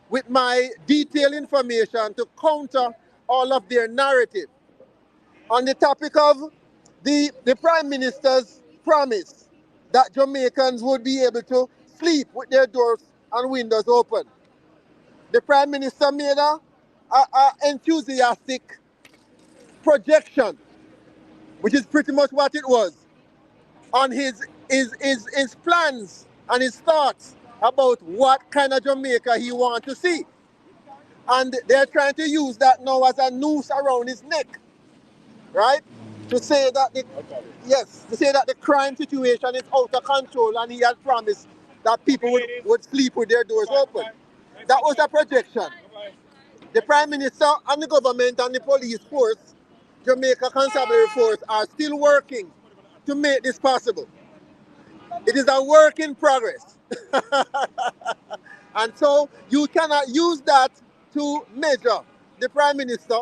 [SPEAKER 1] with my detailed information to counter all of their narrative. On the topic of the Prime Minister's promise that Jamaicans would be able to sleep with their doors and windows open. The Prime Minister made a enthusiastic projection, which is pretty much what it was, on his plans and his thoughts about what kind of Jamaica he wants to see. And they're trying to use that now as a noose around his neck, right? To say that to say that the crime situation is out of control and he had promised that people would sleep with their doors open. That was a projection. The Prime Minister and the government and the police force, Jamaica Constabulary Force, are still working to make this possible. It is a work in progress. And so you cannot use that to measure the Prime Minister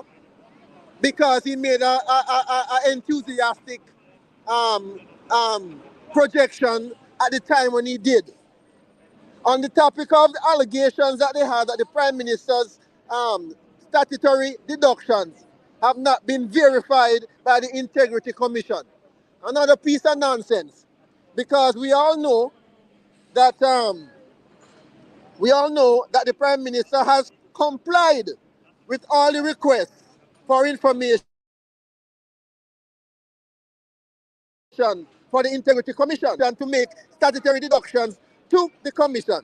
[SPEAKER 1] because he made a enthusiastic projection at the time when he did. On the topic of the allegations that they had that the Prime Minister's statutory deductions have not been verified by the Integrity Commission. Another piece of nonsense, because we all know that the Prime Minister has complied with all the requests for information for the Integrity Commission and to make statutory deductions to the Commission.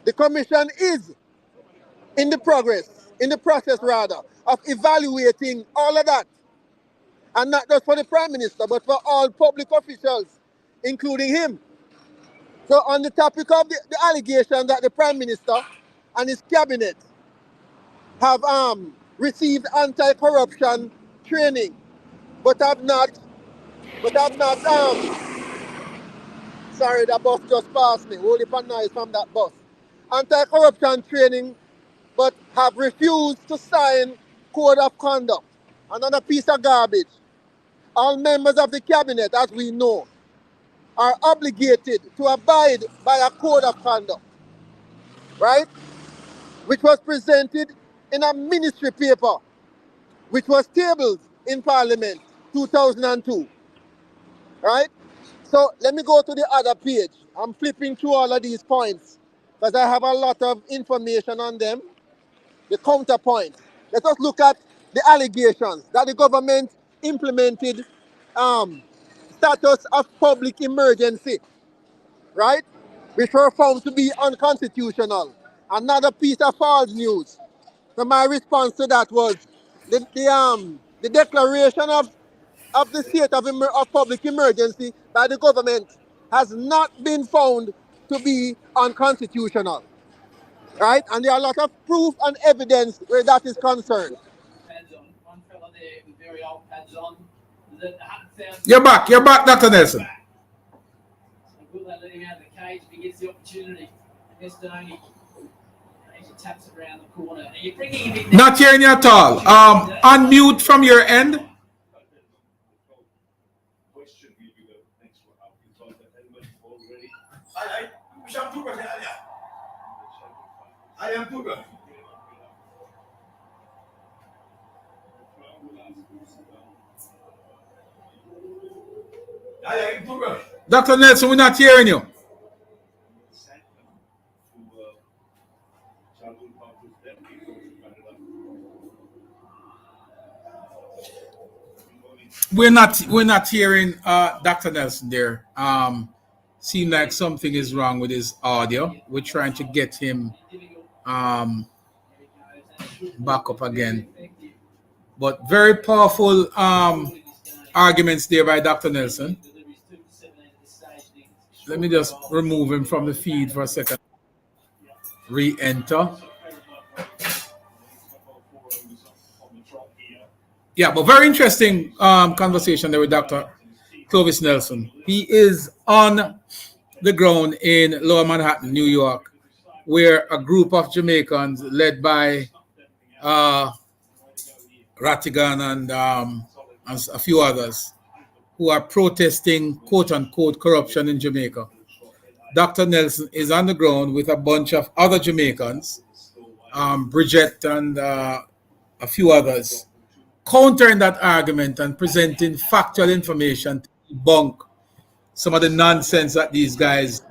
[SPEAKER 1] The Commission is in the process of evaluating all of that. And not just for the Prime Minister, but for all public officials, including him. So on the topic of the allegation that the Prime Minister and his cabinet have received anti-corruption training, but have not, sorry, the bus just passed me, hold up a noise from that bus. Anti-corruption training, but have refused to sign code of conduct. Another piece of garbage. All members of the cabinet, as we know, are obligated to abide by a code of conduct, right? Which was presented in a ministry paper, which was tabled in Parliament 2002, right? So let me go to the other page. I'm flipping through all of these points because I have a lot of information on them. The counterpoint. Let us look at the allegations that the government implemented status of public emergency, right? Which were found to be unconstitutional. Another piece of false news. So my response to that was the declaration of the state of public emergency by the government has not been found to be unconstitutional, right? And there are a lot of proof and evidence where that is concerned.
[SPEAKER 2] You're back, Dr. Nelson. Not hearing you at all. Unmute from your end. Dr. Nelson, we're not hearing you. We're not hearing Dr. Nelson there. Seems like something is wrong with his audio. We're trying to get him back up again. But very powerful arguments there by Dr. Nelson. Let me just remove him from the feed for a second. Re-enter. Yeah, but very interesting conversation there with Dr. Clovis Nelson. He is on the ground in Lower Manhattan, New York, where a group of Jamaicans led by Rattigan and a few others who are protesting, quote-unquote, corruption in Jamaica. Dr. Nelson is on the ground with a bunch of other Jamaicans, Bridget and a few others, countering that argument and presenting factual information to debunk some of the nonsense that these guys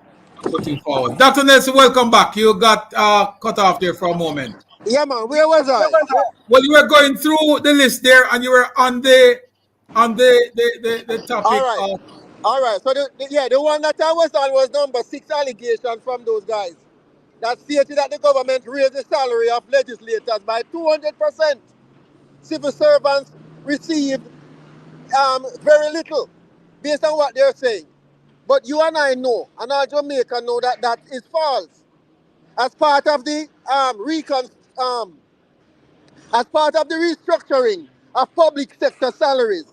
[SPEAKER 2] are putting forward. Dr. Nelson, welcome back. You got cut off there for a moment.
[SPEAKER 1] Yeah, man. Where was I?
[SPEAKER 2] Well, you were going through the list there, and you were on the
[SPEAKER 1] All
[SPEAKER 2] topic
[SPEAKER 1] right.
[SPEAKER 2] of
[SPEAKER 1] All right. So the one that I was on was number 6 allegation from those guys that stated that the government raised the salary of legislators by 200%. Civil servants received very little based on what they're saying. But you and I know, and our Jamaica know that that is false. As part of the as part of the restructuring of public sector salaries,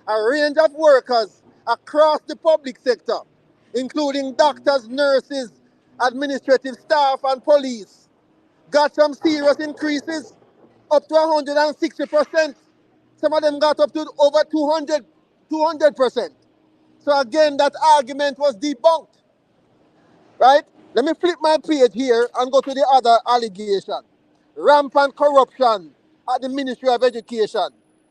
[SPEAKER 1] a range of workers across the public sector, including doctors, nurses, administrative staff, and police, got some serious increases up to 160%. Some of them got up to over 200%. So again, that argument was debunked, right? Let me flip my page here and go to the other allegation. Rampant corruption at the Ministry of Education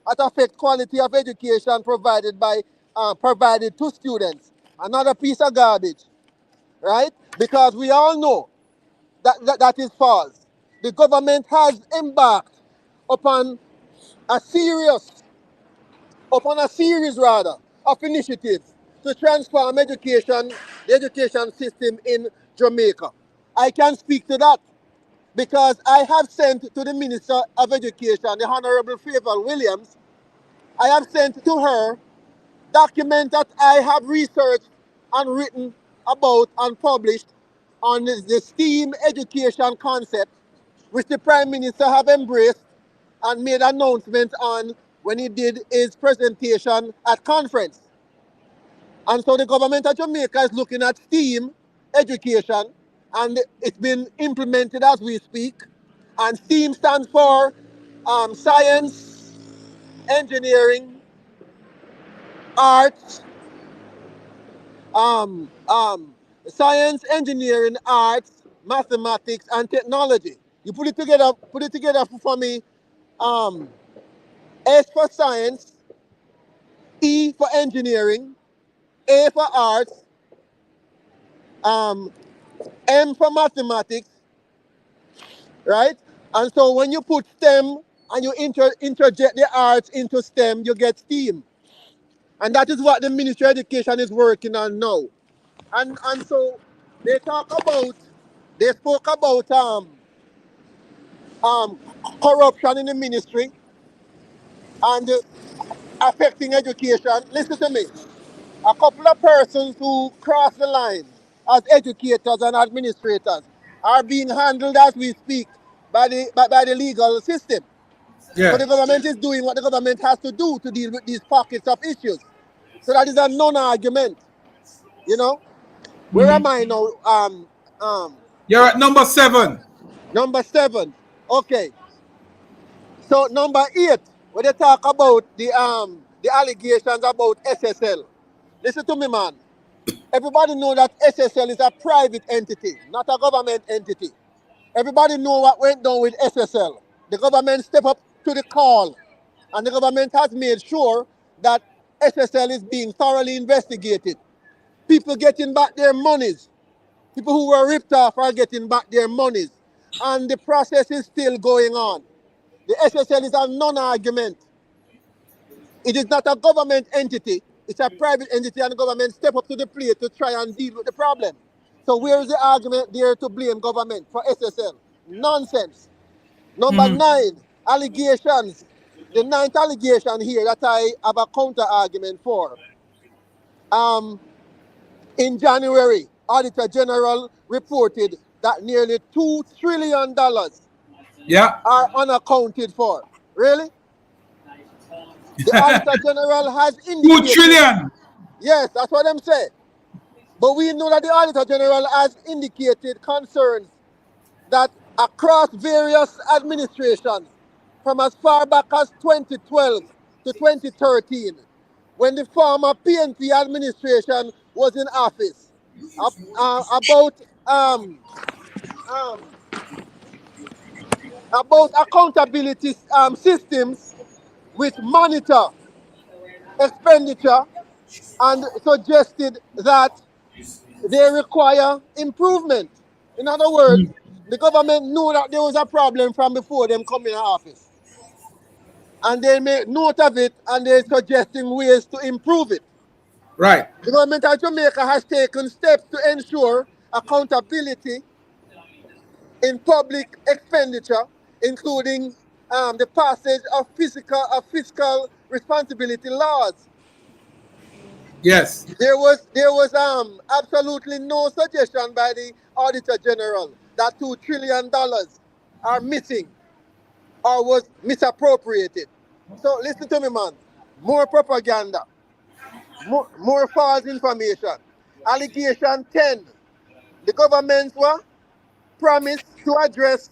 [SPEAKER 1] that affect quality of education provided to students. Another piece of garbage, right? Because we all know that is false. The government has embarked upon a serious, upon a series rather, of initiatives to transform the education system in Jamaica. I can speak to that because I have sent to the Minister of Education, the Honorable Favor Williams, I have sent to her documents that I have researched and written about and published on the STEAM education concept, which the Prime Minister have embraced and made announcements on when he did his presentation at conference. And so the government of Jamaica is looking at STEAM education, and it's been implemented as we speak. And STEAM stands for science, engineering, arts, um, um, mathematics, and technology. You put it together for me. Um, S for science, E for engineering, A for arts, um, M for mathematics, right? And so when you put STEM and you interject the arts into STEM, you get STEAM. And that is what the Ministry of Education is working on now. And so they they spoke about um, corruption in the ministry and affecting education. Listen to me. A couple of persons who cross the line as educators and administrators are being handled as we speak by the legal system. So the
[SPEAKER 2] yeah.
[SPEAKER 1] government is doing what the government has to do to deal with these pockets of issues. So that is a non-argument, you know. Where am I now? Um,
[SPEAKER 2] You're at number 7.
[SPEAKER 1] number 7. Okay. So number 8, when they talk about the allegations about SSL. Listen to me, man. Everybody know that SSL is a private entity, not a government entity. Everybody know what went down with SSL. The government stepped up to the call, and the government has made sure that SSL is being thoroughly investigated. People getting back their monies. People who were ripped off are getting back their monies. And the process is still going on. The SSL is a non-argument. It is not a government entity. It's a private entity, and the government step up to the plate to try and deal with the problem. So where is the argument there to blame government for SSL? Nonsense. Number 9, allegations. The ninth allegation here that I have a counter argument for. Um, in January, Auditor General reported that nearly $2 trillion
[SPEAKER 2] Yeah.
[SPEAKER 1] are unaccounted for. Really? The Auditor General has
[SPEAKER 2] 2
[SPEAKER 1] indicated,
[SPEAKER 2] trillion.
[SPEAKER 1] yes, that's what I'm saying. But we know that the Auditor General has indicated concerns that across various administrations, from as far back as 2012 to 2013, when the former PNP administration was in office, about um, accountability systems which monitor expenditure and suggested that they require improvement. In other words, The government knew that there was a problem from before them coming in office. And they make note of it and they're suggesting ways to improve it.
[SPEAKER 2] Right.
[SPEAKER 1] The government of Jamaica has taken steps to ensure accountability in public expenditure, including the passage of fiscal responsibility laws.
[SPEAKER 2] Yes.
[SPEAKER 1] There was absolutely no suggestion by the Auditor General that $2 trillion are missing or was misappropriated. So listen to me, man. More propaganda, more false information. Allegation 10. The government promised to address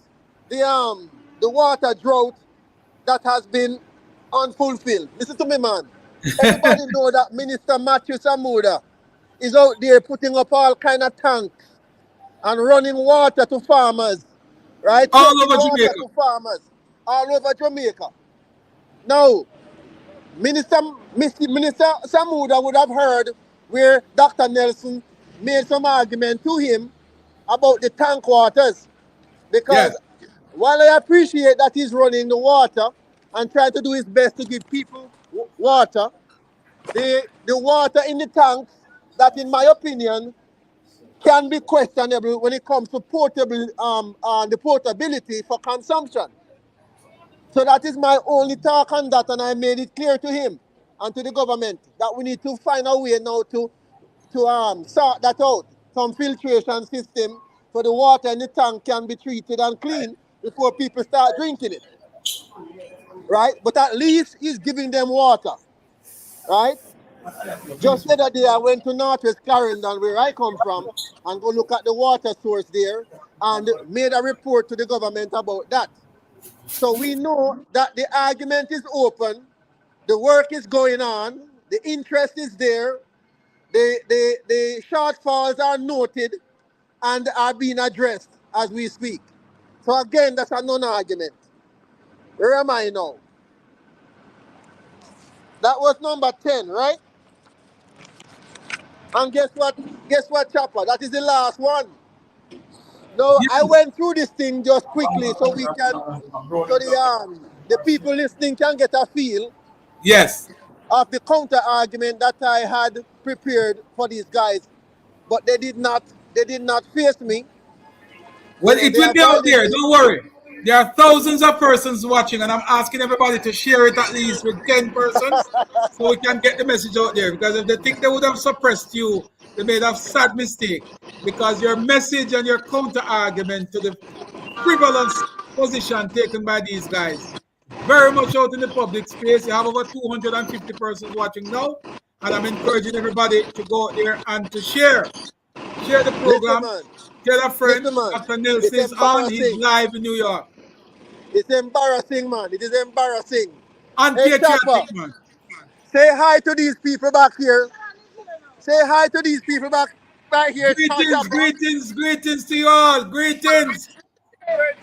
[SPEAKER 1] the water drought that has been unfulfilled. Listen to me, man. Everybody know that Minister Matthew Samuda is out there putting up all kind of tanks and running water to farmers, right?
[SPEAKER 2] All
[SPEAKER 1] Taking
[SPEAKER 2] over
[SPEAKER 1] water
[SPEAKER 2] Jamaica.
[SPEAKER 1] to farmers all over Jamaica. Now, Minister Minister Samuda would have heard where Dr. Nelson made some argument to him about the tank waters. Because
[SPEAKER 2] Yes.
[SPEAKER 1] while I appreciate that he's running the water and trying to do his best to give people water, the water in the tanks, that in my opinion, can be questionable when it comes to the portability for consumption. So that is my only talk on that, and I made it clear to him and to the government that we need to find a way now to sort that out. Some filtration system so the water in the tank can be treated and clean before people start drinking it. Right? But at least he's giving them water. Right? Just the other day I went to Northwest Clarendon where I come from and go look at the water source there and made a report to the government about that. So we know that the argument is open, the work is going on, the interest is there, the shortfalls are noted and are being addressed as we speak. So again, that's a non-argument. Where am I now? That was number 10, right? And guess what? Guess what, Chopper? That is the last one. No, I
[SPEAKER 2] Yes.
[SPEAKER 1] went through this thing just quickly so the people listening can get a feel
[SPEAKER 2] Yes.
[SPEAKER 1] of the counter argument that I had prepared for these guys. But they did not face me.
[SPEAKER 2] Well, it
[SPEAKER 1] They
[SPEAKER 2] will be out
[SPEAKER 1] avoided
[SPEAKER 2] there.
[SPEAKER 1] me.
[SPEAKER 2] Don't worry. There are thousands of persons watching, and I'm asking everybody to share it at least with 10 persons so we can get the message out there. Because if they think they would have suppressed you, they made a sad mistake. Because your message and your counter argument to the frivolous position taken by these guys very much out in the public space. You have over 250 persons watching now, and I'm encouraging everybody to go there and to share the
[SPEAKER 1] Listen,
[SPEAKER 2] program.
[SPEAKER 1] man.
[SPEAKER 2] Tell a friend,
[SPEAKER 1] Listen, man.
[SPEAKER 2] Dr.
[SPEAKER 1] It's
[SPEAKER 2] Nelson is on. He's
[SPEAKER 1] embarrassing.
[SPEAKER 2] live in New York.
[SPEAKER 1] It's embarrassing, man. It is embarrassing. Hey, Chopper,
[SPEAKER 2] Unpatriotic, man.
[SPEAKER 1] say hi to these people back here. Say hi to these people back here,
[SPEAKER 2] Greetings,
[SPEAKER 1] Chopper.
[SPEAKER 2] greetings, greetings to you all. Greetings.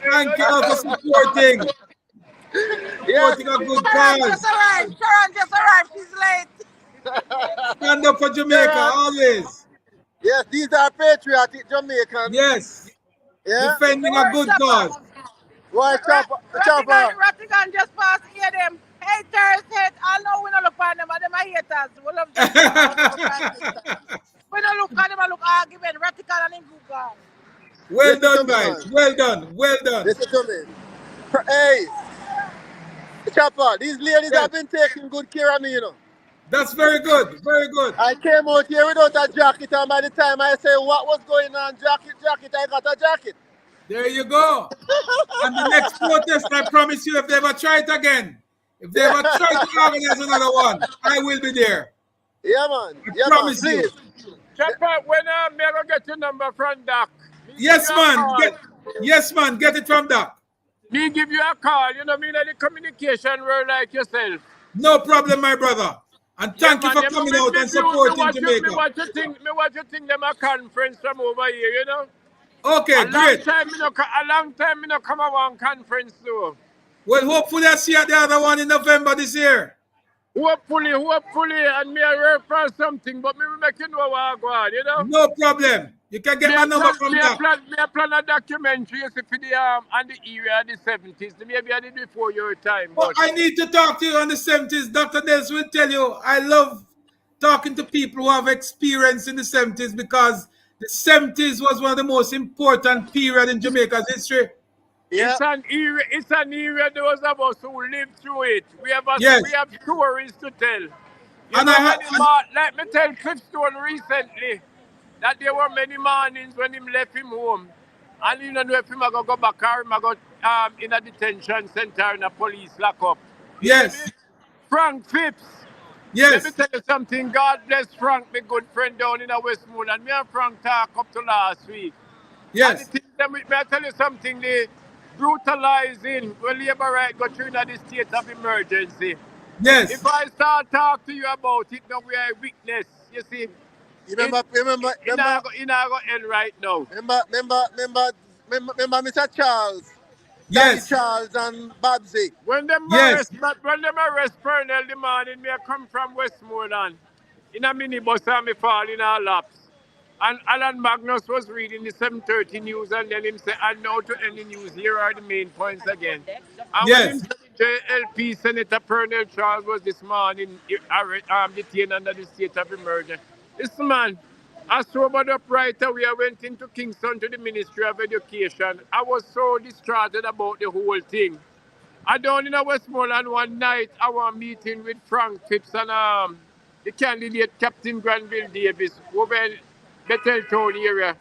[SPEAKER 2] Thank you all for supporting
[SPEAKER 1] Yes,
[SPEAKER 2] a good
[SPEAKER 3] Sharon just
[SPEAKER 2] cause.
[SPEAKER 3] arrived. Sharon just arrived. She's late.
[SPEAKER 2] Stand up for Jamaica,
[SPEAKER 1] Sharon.
[SPEAKER 2] always.
[SPEAKER 1] Yes, these are patriotic Jamaicans.
[SPEAKER 2] Yes,
[SPEAKER 1] Yeah.
[SPEAKER 2] defending a good cause.
[SPEAKER 1] Why, Chopper? Chopper.
[SPEAKER 3] Rattigan just passed here them. Haters, hate. I know we don't look at them, but them are haters. We love them. We don't look at them, I look argument. Rattigan and him good God.
[SPEAKER 2] Well
[SPEAKER 1] Listen to
[SPEAKER 2] done,
[SPEAKER 1] me,
[SPEAKER 2] guys.
[SPEAKER 1] man.
[SPEAKER 2] Well done. Well done.
[SPEAKER 1] Listen to me. Hey, Chopper, these ladies
[SPEAKER 2] Yes.
[SPEAKER 1] have been taking good care of me, you know.
[SPEAKER 2] That's very good. Very good.
[SPEAKER 1] I came out here without a jacket, and by the time I say what was going on, jacket, I got a jacket.
[SPEAKER 2] There you go. And the next protest, I promise you, if they ever try it again, if they ever try to organize another one, I will be there.
[SPEAKER 1] Yeah, man.
[SPEAKER 2] I
[SPEAKER 1] Yeah, man.
[SPEAKER 2] promise you.
[SPEAKER 1] Please.
[SPEAKER 5] Chopper, when I'm never get your number from Doc.
[SPEAKER 2] Yes, man. Yes, man. Get it from Doc.
[SPEAKER 5] Me give you a call, you know, me in the communication world like yourself.
[SPEAKER 2] No problem, my brother. And thank you for coming out and supporting Jamaica.
[SPEAKER 5] Me what you think them a conference from over here, you know?
[SPEAKER 2] Okay,
[SPEAKER 5] A
[SPEAKER 2] great.
[SPEAKER 5] long time me no come a one conference though.
[SPEAKER 2] Well, hopefully I see you at the other one in November this year.
[SPEAKER 5] Hopefully, and me I work for something, but me will make you know what I go on, you know?
[SPEAKER 2] No problem. You can get my number from that.
[SPEAKER 5] Me plan a documentary you see, for the and the era of the 70s. Maybe I did before your time,
[SPEAKER 2] But
[SPEAKER 5] but
[SPEAKER 2] I need to talk to you on the 70s. Dr. Nelson will tell you I love talking to people who have experience in the 70s because the 70s was one of the most important period in Jamaica's history.
[SPEAKER 1] Yeah.
[SPEAKER 5] it's an era those of us who lived through it.
[SPEAKER 2] Yes.
[SPEAKER 5] We have stories to tell. You
[SPEAKER 2] And
[SPEAKER 5] know,
[SPEAKER 2] I
[SPEAKER 5] let me tell Cliffstone recently that there were many mornings when him left him home. And you don't know if him a go back or him a go in a detention center in a police lockup. You hear me?
[SPEAKER 2] yes.
[SPEAKER 5] Frank Phipps. Let me
[SPEAKER 2] Yes.
[SPEAKER 5] tell you something. God bless Frank, my good friend down in a Westmoreland. Me and Frank talk up to last week. And the
[SPEAKER 2] Yes.
[SPEAKER 5] thing that may I tell you something, the brutalizing when labor right go through in the state of emergency.
[SPEAKER 2] Yes.
[SPEAKER 5] If I start talk to you about it, now we are a witness. You see,
[SPEAKER 1] You remember
[SPEAKER 5] it not go end right now.
[SPEAKER 1] remember Mr. Charles, Daddy
[SPEAKER 2] Yes.
[SPEAKER 1] Charles and Babsy.
[SPEAKER 5] When them
[SPEAKER 2] Yes.
[SPEAKER 5] arrest Pernell the morning, me I come from Westmoreland in a minibus and me fall in our laps. And Alan Magnus was reading the 7:30 news and then him say, and now to end the news, here are the main points again. And when him
[SPEAKER 2] Yes.
[SPEAKER 5] said JLP Senator Pernell Charles was this morning detained under the state of emergency. Listen man, I sobered up right away. I went into Kingston to the Ministry of Education. I was so distraughted about the whole thing. I down in a Westmoreland one night, I was meeting with Frank Phipps and the candidate Captain Granville Davis over in Betheltown area.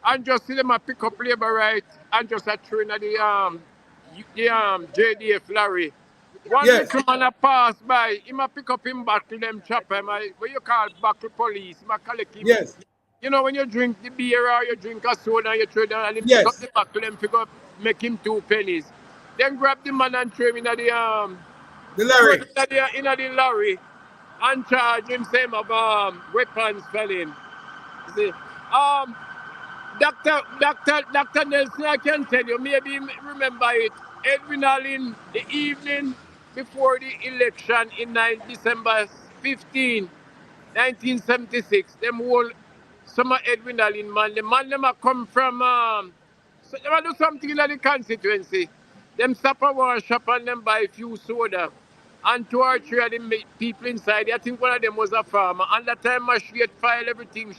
[SPEAKER 5] And just see them a pick up labor right and just a throw in the JDF lorry. One
[SPEAKER 2] Yes.
[SPEAKER 5] little man a pass by, him a pick up him buckle them chopper, him what you call buckle police, him a collect him.
[SPEAKER 2] Yes.
[SPEAKER 5] You know when you drink the beer or you drink a soda and you throw down and him pick up
[SPEAKER 2] Yes.
[SPEAKER 5] the buckle and pick up, make him 2 pennies. Then grab the man and throw him in the
[SPEAKER 2] The Larry.
[SPEAKER 5] in the lorry and charge him same of weapons felon. You see, Dr. Nelson, I can tell you, maybe you remember it. Edwin Allen, the evening before the election in December 15, 1976, them whole some of Edwin Allen man, the man them a come from so they do something in the constituency. Them stop a wash shop and them buy a few soda. And 2 or 3 of the people inside, I think one of them was a farmer. And that time Machete file everything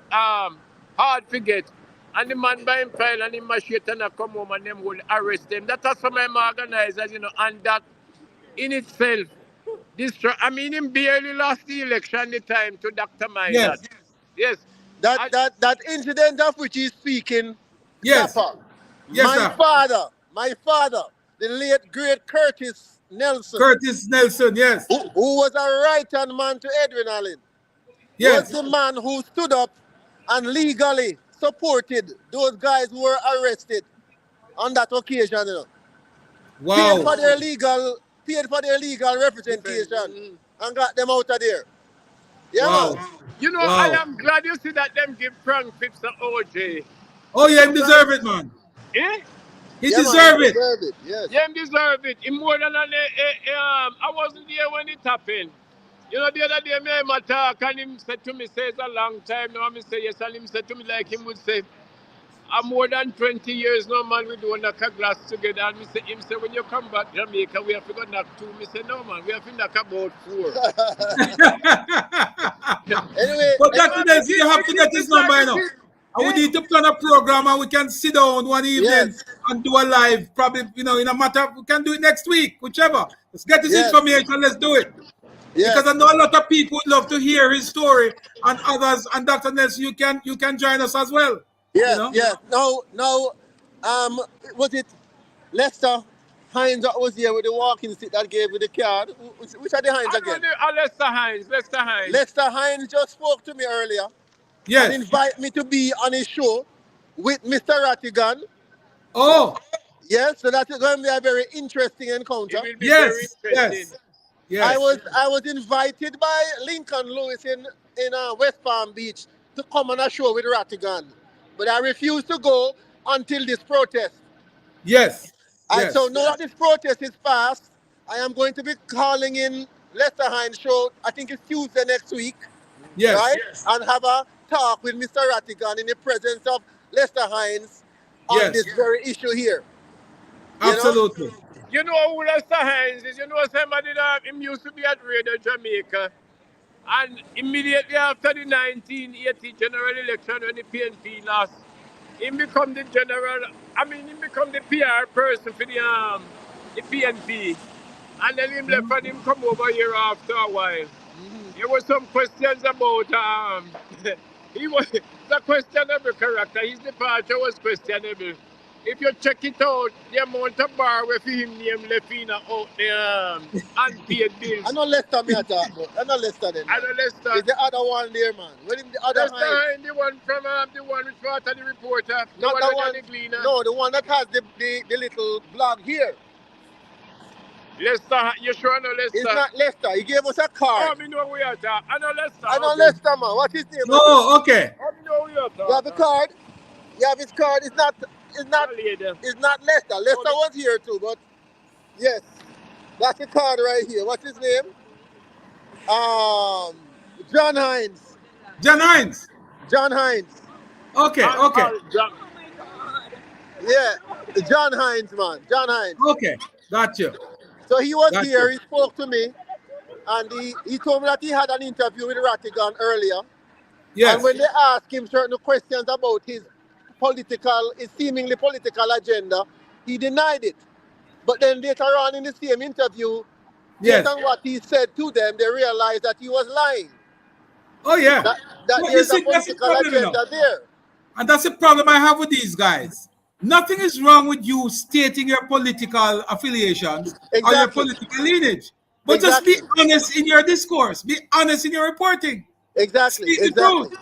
[SPEAKER 5] hard to get. And the man by him file and the Machete and come home and them will arrest them. That are some of them organizers, you know, and that in itself, I mean, him barely lost the election the time to Dr. Minot.
[SPEAKER 2] Yes.
[SPEAKER 5] Yes.
[SPEAKER 1] That incident of which he's speaking,
[SPEAKER 2] Yes.
[SPEAKER 1] Papa,
[SPEAKER 2] Yes,
[SPEAKER 1] my
[SPEAKER 2] sir.
[SPEAKER 1] father, the late great Curtis Nelson,
[SPEAKER 2] Curtis Nelson. Yes.
[SPEAKER 1] who was a right-hand man to Edwin Allen, was
[SPEAKER 2] Yes.
[SPEAKER 1] the man who stood up and legally supported those guys who were arrested on that occasion. You know.
[SPEAKER 2] Wow.
[SPEAKER 1] Paid for their legal representation and got them out of there. Yeah,
[SPEAKER 2] Wow.
[SPEAKER 1] man.
[SPEAKER 5] You know,
[SPEAKER 2] Wow.
[SPEAKER 5] I am glad you see that them give Frank Phipps an OJ.
[SPEAKER 2] Oh, yeah, him deserve it, man.
[SPEAKER 5] Eh?
[SPEAKER 2] He
[SPEAKER 1] Yeah, man,
[SPEAKER 2] deserve it.
[SPEAKER 1] deserve it. Yes.
[SPEAKER 5] Yeah, him deserve it. Him more than I wasn't there when it happened. You know, the other day, me him a talk and him said to me, say it's a long time now. I say yes, and him said to me like him would say, I'm more than 20 years now, man, we do knock a glass together. And him say, when you come back to Jamaica, we have to go knock 2. Me say, no, man, we have to knock about 4.
[SPEAKER 1] Anyway,
[SPEAKER 2] But Dr. Nelson, you have to get his number, you know. And we need to plan a program and we can sit down one evening
[SPEAKER 1] Yes.
[SPEAKER 2] and do a live, probably, you know, in a matter of, we can do it next week, whichever. Let's get this
[SPEAKER 1] Yes.
[SPEAKER 2] information, let's do it.
[SPEAKER 1] yes.
[SPEAKER 2] Because I know a lot of people would love to hear his story and others, and Dr. Nelson, you can join us as well.
[SPEAKER 1] Yes,
[SPEAKER 2] You know?
[SPEAKER 1] yes. No, was it Lester Hines that was here with the walking stick that gave with the card? Which are the Hines again?
[SPEAKER 5] Lester Hines.
[SPEAKER 1] Lester Hines just spoke to me earlier and
[SPEAKER 2] Yes.
[SPEAKER 1] invited me to be on his show with Mr. Rattigan.
[SPEAKER 2] Oh,
[SPEAKER 1] Yes, so that is going to be a very interesting encounter.
[SPEAKER 5] It will be very
[SPEAKER 2] yes,
[SPEAKER 5] interesting.
[SPEAKER 2] yes,
[SPEAKER 1] I
[SPEAKER 2] yes.
[SPEAKER 1] was invited by Lincoln Lewis in West Palm Beach to come on a show with Rattigan, but I refused to go until this protest.
[SPEAKER 2] Yes.
[SPEAKER 1] And
[SPEAKER 2] Yes.
[SPEAKER 1] so now that this protest is passed, I am going to be calling in Lester Hines show. I think it's Tuesday next week,
[SPEAKER 2] Yes.
[SPEAKER 1] right? And have a talk with Mr. Rattigan in the presence of Lester Hines on
[SPEAKER 2] Yes.
[SPEAKER 1] this very issue here. You know?
[SPEAKER 2] Absolutely.
[SPEAKER 5] You know who Lester Hines is? You know somebody that him used to be at Radio Jamaica. And immediately after the 1980 general election when the PNP lost, he become the he become the PR person for the PNP. And then him left and him come over here after a while. There were some questions about he was the questionable character. His departure was questionable. If you check it out, the amount of bar where for him name left in out the unpaid bills.
[SPEAKER 1] I know Lester me talk about. I know Lester then.
[SPEAKER 5] I know Lester.
[SPEAKER 1] It's the other one there, man. When him the other
[SPEAKER 5] Lester
[SPEAKER 1] Hines.
[SPEAKER 5] Hines, the one from the one which part of the reporter, the
[SPEAKER 1] Not
[SPEAKER 5] one
[SPEAKER 1] the
[SPEAKER 5] with
[SPEAKER 1] one.
[SPEAKER 5] the cleaner.
[SPEAKER 1] No, the one that has the little blog here.
[SPEAKER 5] Lester, you sure know Lester?
[SPEAKER 1] It's not Lester. He gave us a
[SPEAKER 5] Oh,
[SPEAKER 1] card.
[SPEAKER 5] me know we are talking. I know Lester.
[SPEAKER 1] I know
[SPEAKER 5] okay.
[SPEAKER 1] Lester, man. What's his name?
[SPEAKER 2] Oh, okay.
[SPEAKER 5] I know we are talking.
[SPEAKER 1] You have the card. You have his card. It's not Lester. Lester was here too, but yes, that's the card right here. What's his name? John Hines.
[SPEAKER 2] John Hines.
[SPEAKER 1] John Hines.
[SPEAKER 2] Okay, okay.
[SPEAKER 1] Yeah, John Hines, man. John Hines.
[SPEAKER 2] Okay, got you.
[SPEAKER 1] So he was
[SPEAKER 2] Gotcha.
[SPEAKER 1] here. He spoke to me, and he told me that he had an interview with Rattigan earlier.
[SPEAKER 2] Yes.
[SPEAKER 1] And when they asked him certain questions about his seemingly political agenda, he denied it. But then later on in the same interview,
[SPEAKER 2] Yes.
[SPEAKER 1] based on what he said to them, they realized that he was lying.
[SPEAKER 2] Oh, yeah.
[SPEAKER 1] That
[SPEAKER 2] Well, you
[SPEAKER 1] there's a
[SPEAKER 2] see, that's the
[SPEAKER 1] political
[SPEAKER 2] problem, you know.
[SPEAKER 1] agenda there.
[SPEAKER 2] And that's the problem I have with these guys. Nothing is wrong with you stating your political affiliation or your
[SPEAKER 1] Exactly.
[SPEAKER 2] political lineage. But just be
[SPEAKER 1] Exactly.
[SPEAKER 2] honest in your discourse. Be honest in your reporting.
[SPEAKER 1] Exactly.
[SPEAKER 2] Speak the
[SPEAKER 1] Exactly.
[SPEAKER 2] truth.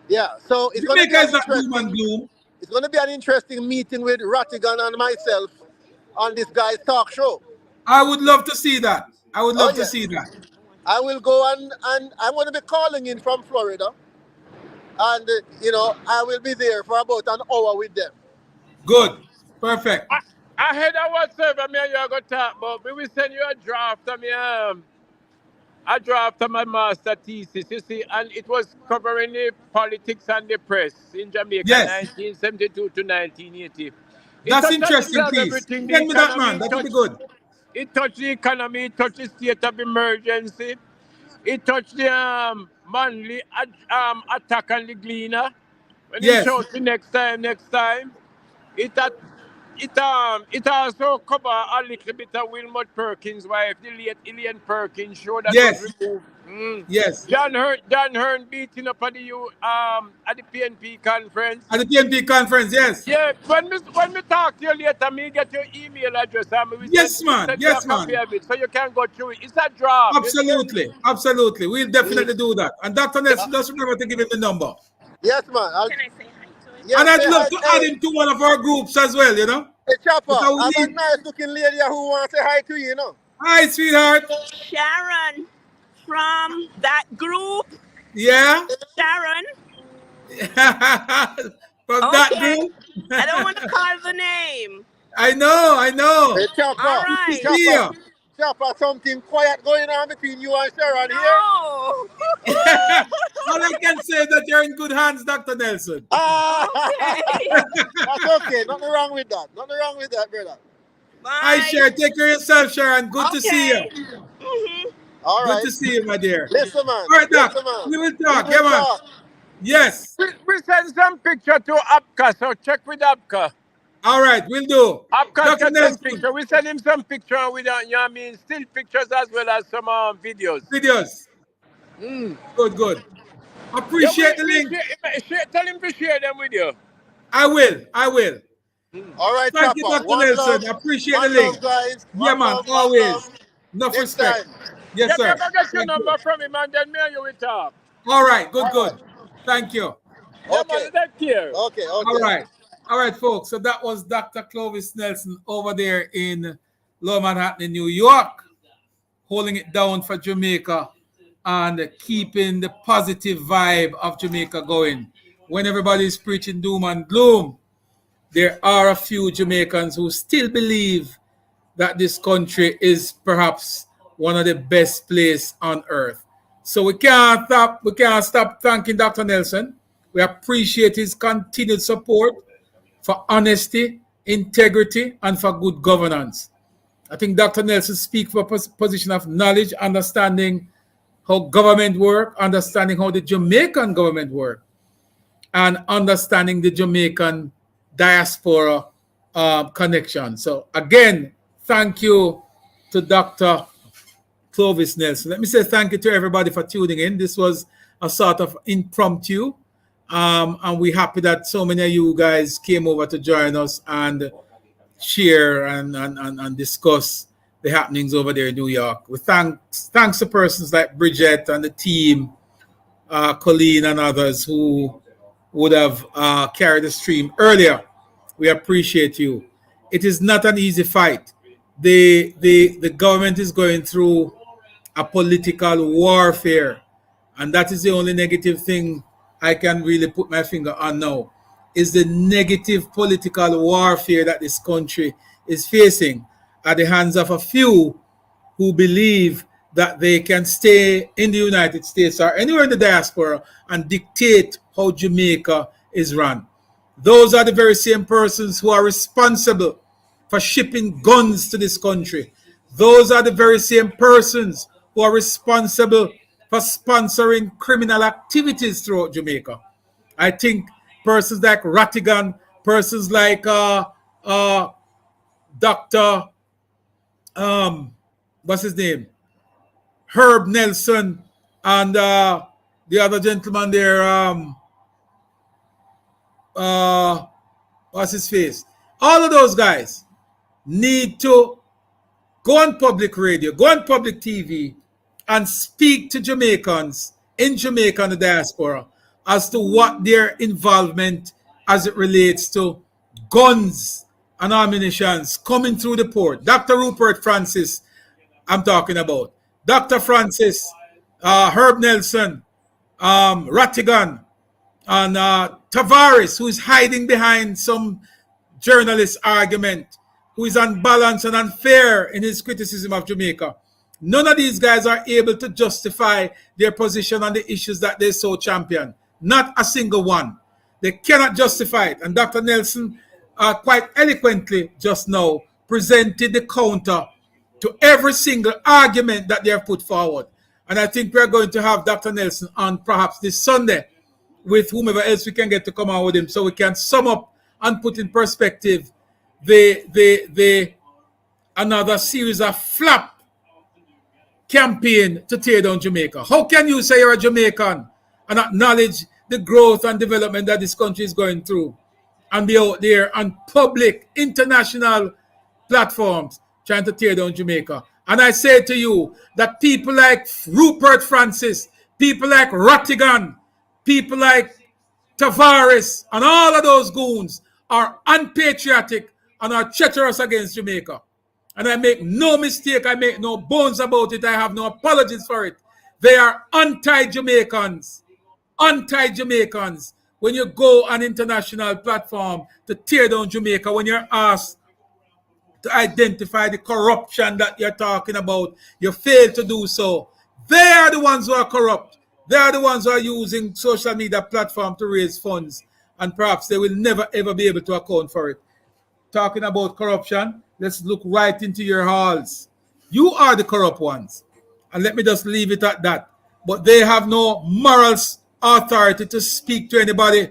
[SPEAKER 1] Yeah. So it's going to be
[SPEAKER 2] Jamaica
[SPEAKER 1] an
[SPEAKER 2] is not doom and
[SPEAKER 1] interesting.
[SPEAKER 2] gloom.
[SPEAKER 1] It's going to be an interesting meeting with Rattigan and myself on this guy's talk show.
[SPEAKER 2] I would love to see that. I would love
[SPEAKER 1] yeah.
[SPEAKER 2] to see that.
[SPEAKER 1] I will go and I'm going to be calling in from Florida, and I will be there for about an hour with them.
[SPEAKER 2] Good. Perfect.
[SPEAKER 5] I heard that whatsoever me and you are going to talk about. We will send you a draft of me, a draft of my master thesis, you see, and it was covering the politics and the press in Jamaica,
[SPEAKER 2] Yes.
[SPEAKER 5] 1972 to 1980.
[SPEAKER 2] That's
[SPEAKER 5] touched
[SPEAKER 2] interesting,
[SPEAKER 5] on
[SPEAKER 2] please.
[SPEAKER 5] everything, the
[SPEAKER 2] Send me that,
[SPEAKER 5] economy,
[SPEAKER 2] man. That would be good.
[SPEAKER 5] It touched the economy, it touched the state of emergency, it touched the manly attack on the gleaner. When
[SPEAKER 2] Yes.
[SPEAKER 5] he showed the next time, it also cover a little bit of Wilmot Perkins' wife, the late Elaine Perkins show that
[SPEAKER 2] Yes.
[SPEAKER 5] was removed.
[SPEAKER 2] Yes.
[SPEAKER 5] John Hearn beating up at the PNP conference.
[SPEAKER 2] At the PNP conference, yes.
[SPEAKER 5] Yeah, when we talk to you later, me get your email address and we
[SPEAKER 2] Yes,
[SPEAKER 5] send
[SPEAKER 2] man.
[SPEAKER 5] you a
[SPEAKER 2] Yes,
[SPEAKER 5] copy
[SPEAKER 2] man.
[SPEAKER 5] of it so you can go through it. It's a draft.
[SPEAKER 2] Absolutely. Absolutely. We'll definitely do that. And Dr. Nelson, just remember to give him the number.
[SPEAKER 1] Yes, man.
[SPEAKER 6] Can I say hi to him?
[SPEAKER 1] Yes,
[SPEAKER 2] And I'd
[SPEAKER 1] say
[SPEAKER 2] love
[SPEAKER 1] hi.
[SPEAKER 2] to add him to one of our groups as well, you know?
[SPEAKER 1] Hey, Chopper,
[SPEAKER 2] Because we
[SPEAKER 1] I'm a
[SPEAKER 2] need-
[SPEAKER 1] nice looking lady who wants to say hi to you,
[SPEAKER 2] Hi, sweetheart.
[SPEAKER 6] Sharon from that group.
[SPEAKER 2] Yeah?
[SPEAKER 6] Sharon.
[SPEAKER 2] From that
[SPEAKER 6] Okay.
[SPEAKER 2] group?
[SPEAKER 6] I don't want to call the name.
[SPEAKER 2] I know.
[SPEAKER 1] Hey, Chopper.
[SPEAKER 6] All right.
[SPEAKER 2] Yeah.
[SPEAKER 1] Chopper, something quiet going on between you and Sharon here?
[SPEAKER 6] No.
[SPEAKER 2] All I can say is that you're in good hands, Dr. Nelson.
[SPEAKER 6] Okay.
[SPEAKER 1] That's okay. Nothing wrong with that. Nothing wrong with that, brother.
[SPEAKER 2] Hi,
[SPEAKER 6] Bye.
[SPEAKER 2] Sharon. Take care of yourself, Sharon. Good to see you.
[SPEAKER 6] Mhm.
[SPEAKER 1] All
[SPEAKER 2] Good
[SPEAKER 1] right.
[SPEAKER 2] to see you, my dear.
[SPEAKER 1] Listen, man.
[SPEAKER 2] All right, Doc.
[SPEAKER 1] Listen, man.
[SPEAKER 2] We will talk.
[SPEAKER 1] We
[SPEAKER 2] Yeah,
[SPEAKER 1] will
[SPEAKER 2] man.
[SPEAKER 1] talk.
[SPEAKER 2] Yes.
[SPEAKER 5] We send some picture to Apka, so check with Apka.
[SPEAKER 2] All right, we'll do.
[SPEAKER 5] Apka
[SPEAKER 2] Dr.
[SPEAKER 5] get some
[SPEAKER 2] Nelson,
[SPEAKER 5] picture. We send him some picture with still pictures as well as some videos.
[SPEAKER 2] videos. Good. Appreciate the link.
[SPEAKER 5] Tell him to share them with you.
[SPEAKER 2] I will.
[SPEAKER 1] All right,
[SPEAKER 2] Thank
[SPEAKER 1] Chopper.
[SPEAKER 2] you, Dr.
[SPEAKER 1] One
[SPEAKER 2] Nelson.
[SPEAKER 1] love.
[SPEAKER 2] Appreciate the
[SPEAKER 1] One
[SPEAKER 2] link.
[SPEAKER 1] love, guys.
[SPEAKER 2] Yeah,
[SPEAKER 1] One
[SPEAKER 2] man.
[SPEAKER 1] love, one
[SPEAKER 2] Always.
[SPEAKER 1] love.
[SPEAKER 2] Enough
[SPEAKER 1] Next
[SPEAKER 2] respect.
[SPEAKER 1] time.
[SPEAKER 2] Yes, sir.
[SPEAKER 5] Get your
[SPEAKER 2] Thank
[SPEAKER 5] number
[SPEAKER 2] you.
[SPEAKER 5] from him and then me and you will talk.
[SPEAKER 2] All right. Good. Thank you.
[SPEAKER 5] Yeah,
[SPEAKER 1] Okay.
[SPEAKER 5] man, take care.
[SPEAKER 1] Okay.
[SPEAKER 2] All right, folks. So that was Dr. Clovis Nelson over there in Lower Manhattan in New York, holding it down for Jamaica and keeping the positive vibe of Jamaica going. When everybody's preaching doom and gloom, there are a few Jamaicans who still believe that this country is perhaps one of the best places on earth. So we can't stop thanking Dr. Nelson. We appreciate his continued support for honesty, integrity, and for good governance. I think Dr. Nelson speaks from a position of knowledge, understanding how government work, understanding how the Jamaican government work, and understanding the Jamaican diaspora connection. So again, thank you to Dr. Clovis Nelson. Let me say thank you to everybody for tuning in. This was a sort of impromptu, and we're happy that so many of you guys came over to join us and share and discuss the happenings over there in New York. We thanks to persons like Bridget and the team, Colleen and others who would have carried the stream earlier. We appreciate you. It is not an easy fight. The government is going through a political warfare, and that is the only negative thing I can really put my finger on now, is the negative political warfare that this country is facing at the hands of a few who believe that they can stay in the United States or anywhere in the diaspora and dictate how Jamaica is run. Those are the very same persons who are responsible for shipping guns to this country. Those are the very same persons who are responsible for sponsoring criminal activities throughout Jamaica. I think persons like Rattigan, persons like Dr. What's his name? Herb Nelson, and the other gentleman there, what's his face? All of those guys need to go on public radio, go on public TV, and speak to Jamaicans in Jamaica and the diaspora as to what their involvement as it relates to guns and ammunitions coming through the port. Dr. Rupert Francis, I'm talking about. Dr. Francis, Herb Nelson, Rattigan, and Tavares, who is hiding behind some journalist argument, who is unbalanced and unfair in his criticism of Jamaica. None of these guys are able to justify their position on the issues that they so champion. Not a single one. They cannot justify it. And Dr. Nelson, quite eloquently just now, presented the counter to every single argument that they have put forward. And I think we're going to have Dr. Nelson on perhaps this Sunday with whomever else we can get to come on with him, so we can sum up and put in perspective the another series of flap campaign to tear down Jamaica. How can you say you're a Jamaican and acknowledge the growth and development that this country is going through and be out there on public international platforms trying to tear down Jamaica? And I say to you that people like Rupert Francis, people like Rattigan, people like Tavares, and all of those goons are unpatriotic and are treacherous against Jamaica. And I make no mistake, I make no bones about it, I have no apologies for it. They are anti-Jamaicans. Anti-Jamaicans. When you go on international platform to tear down Jamaica, when you're asked to identify the corruption that you're talking about, you fail to do so. They are the ones who are corrupt. They are the ones who are using social media platform to raise funds, and perhaps they will never ever be able to account for it. Talking about corruption, let's look right into your halls. You are the corrupt ones, and let me just leave it at that. But they have no morals authority to speak to anybody.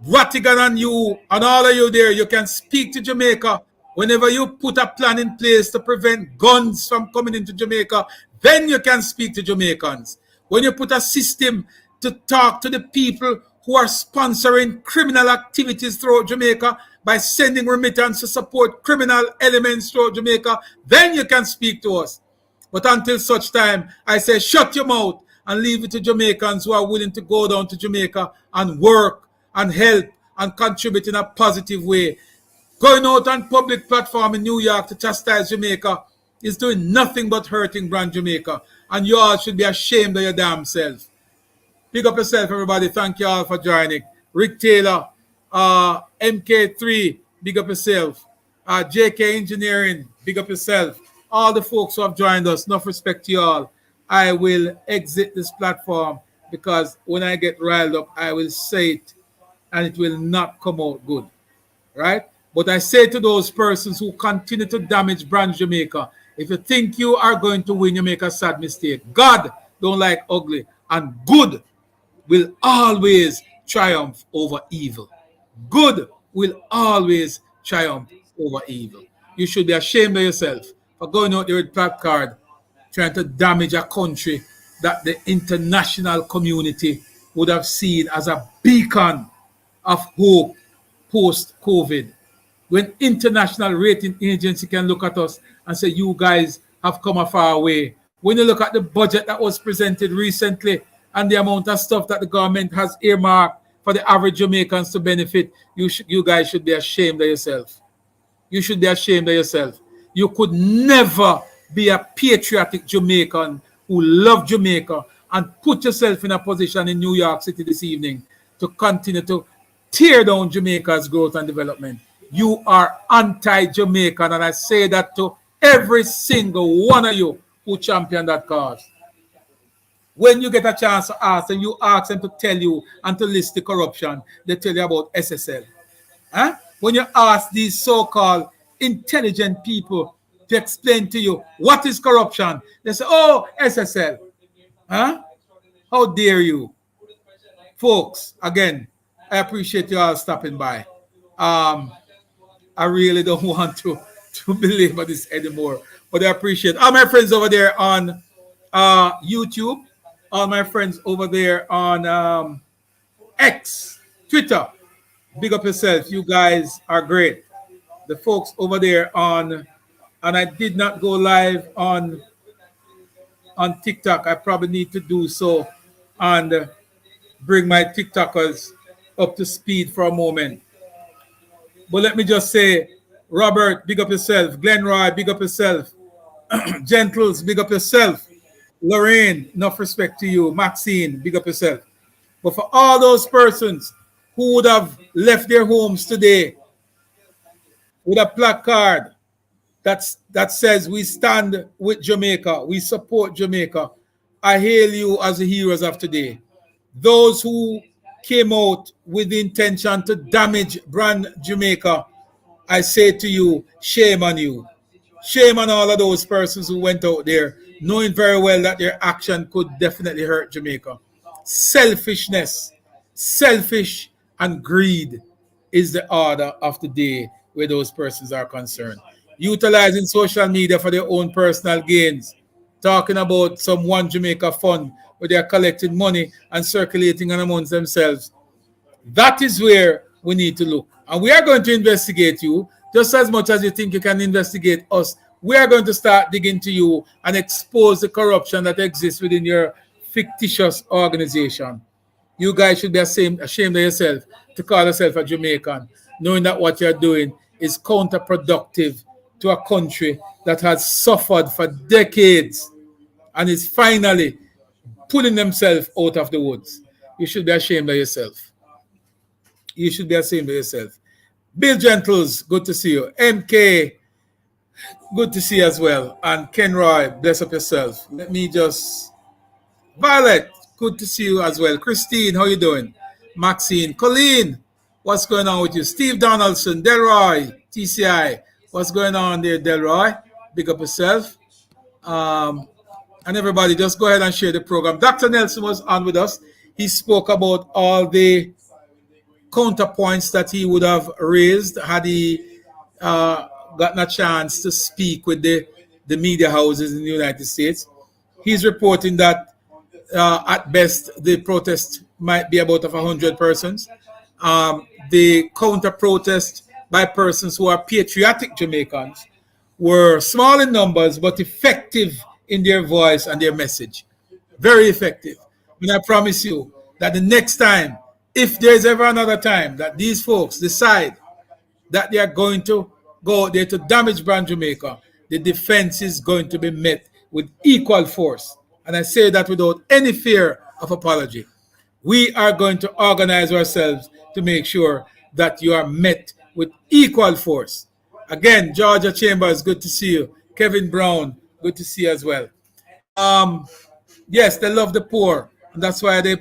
[SPEAKER 2] Rattigan and you and all of you there, you can speak to Jamaica. Whenever you put a plan in place to prevent guns from coming into Jamaica, then you can speak to Jamaicans. When you put a system to talk to the people who are sponsoring criminal activities throughout Jamaica by sending remittance to support criminal elements throughout Jamaica, then you can speak to us. But until such time, I say shut your mouth and leave it to Jamaicans who are willing to go down to Jamaica and work and help and contribute in a positive way. Going out on public platform in New York to chastise Jamaica is doing nothing but hurting brand Jamaica. And you all should be ashamed of your damn self. Pick up yourself, everybody. Thank you all for joining. Rick Taylor, MK3, big up yourself. JK Engineering, big up yourself. All the folks who have joined us, enough respect to you all. I will exit this platform because when I get riled up, I will say it and it will not come out good, right? But I say to those persons who continue to damage brand Jamaica, if you think you are going to win, you make a sad mistake. God don't like ugly, and good will always triumph over evil. Good will always triumph over evil. You should be ashamed of yourself for going out there with placard trying to damage a country that the international community would have seen as a beacon of hope post-COVID. When international rating agency can look at us and say, you guys have come a far way. When you look at the budget that was presented recently and the amount of stuff that the government has earmarked for the average Jamaicans to benefit, you guys should be ashamed of yourself. You should be ashamed of yourself. You could never be a patriotic Jamaican who love Jamaica and put yourself in a position in New York City this evening to continue to tear down Jamaica's growth and development. You are anti-Jamaican, and I say that to every single one of you who champion that cause. When you get a chance to ask, and you ask them to tell you and to list the corruption, they tell you about SSL. Huh? When you ask these so-called intelligent people to explain to you what is corruption, they say, oh, SSL. Huh? How dare you? Folks, again, I appreciate you all stopping by. I really don't want to belabor this anymore, but I appreciate all my friends over there on YouTube, all my friends over there on X, Twitter. Big up yourself. You guys are great. The folks over there on, and I did not go live on TikTok. I probably need to do so and bring my TikTokers up to speed for a moment. But let me just say, Robert, big up yourself. Glenroy, big up yourself. Gentles, big up yourself. Lorraine, enough respect to you. Maxine, big up yourself. But for all those persons who would have left their homes today with a placard that says we stand with Jamaica, we support Jamaica, I hail you as the heroes of today. Those who came out with the intention to damage brand Jamaica, I say to you, shame on you. Shame on all of those persons who went out there knowing very well that their action could definitely hurt Jamaica. Selfishness, selfish and greed is the order of the day where those persons are concerned. Utilizing social media for their own personal gains, talking about some One Jamaica fund where they are collecting money and circulating amongst themselves. That is where we need to look. And we are going to investigate you just as much as you think you can investigate us. We are going to start digging to you and expose the corruption that exists within your fictitious organization. You guys should be ashamed of yourself to call yourself a Jamaican, knowing that what you're doing is counterproductive to a country that has suffered for decades and is finally pulling themselves out of the woods. You should be ashamed of yourself. You should be ashamed of yourself. Bill Gentles, good to see you. MK, good to see you as well. And Ken Roy, bless up yourself. Let me just... Violet, good to see you as well. Christine, how you doing? Maxine, Colleen, what's going on with you? Steve Donaldson, Delroy, TCI, what's going on there, Delroy? Big up yourself. And everybody, just go ahead and share the program. Dr. Nelson was on with us. He spoke about all the counterpoints that he would have raised had he gotten a chance to speak with the media houses in the United States. He's reporting that at best the protest might be about 100 persons. The counter-protest by persons who are patriotic Jamaicans were small in numbers but effective in their voice and their message. Very effective. And I promise you that the next time, if there's ever another time that these folks decide that they are going to go there to damage brand Jamaica, the defense is going to be met with equal force. And I say that without any fear of apology. We are going to organize ourselves to make sure that you are met with equal force. Again, Georgia Chambers, good to see you. Kevin Brown, good to see you as well. Yes, they love the poor. And that's why they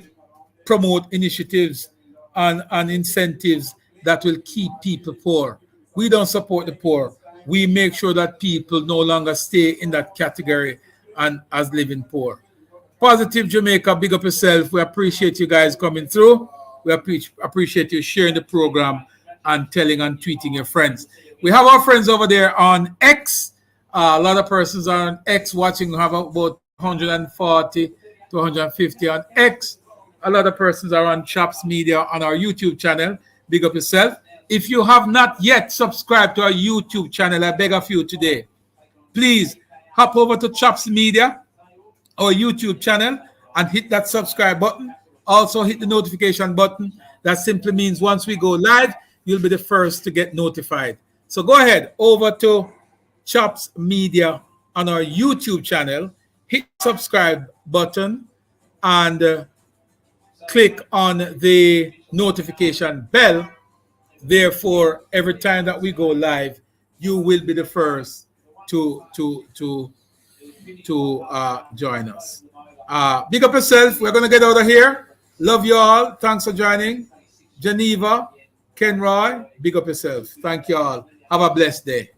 [SPEAKER 2] promote initiatives and incentives that will keep people poor. We don't support the poor. We make sure that people no longer stay in that category and as living poor. Positive Jamaica, big up yourself. We appreciate you guys coming through. We appreciate you sharing the program and telling and tweeting your friends. We have our friends over there on X. A lot of persons are on X watching. We have about 140 to 150 on X. A lot of persons are on Chops Media on our YouTube channel. Big up yourself. If you have not yet subscribed to our YouTube channel, I beg of you today, please hop over to Chops Media, our YouTube channel, and hit that subscribe button. Also hit the notification button. That simply means once we go live, you'll be the first to get notified. So go ahead over to Chops Media on our YouTube channel, hit subscribe button, and click on the notification bell. Therefore, every time that we go live, you will be the first to join us. Big up yourself. We're going to get out of here. Love you all. Thanks for joining. Geneva, Kenroy, big up yourself. Thank you all. Have a blessed day.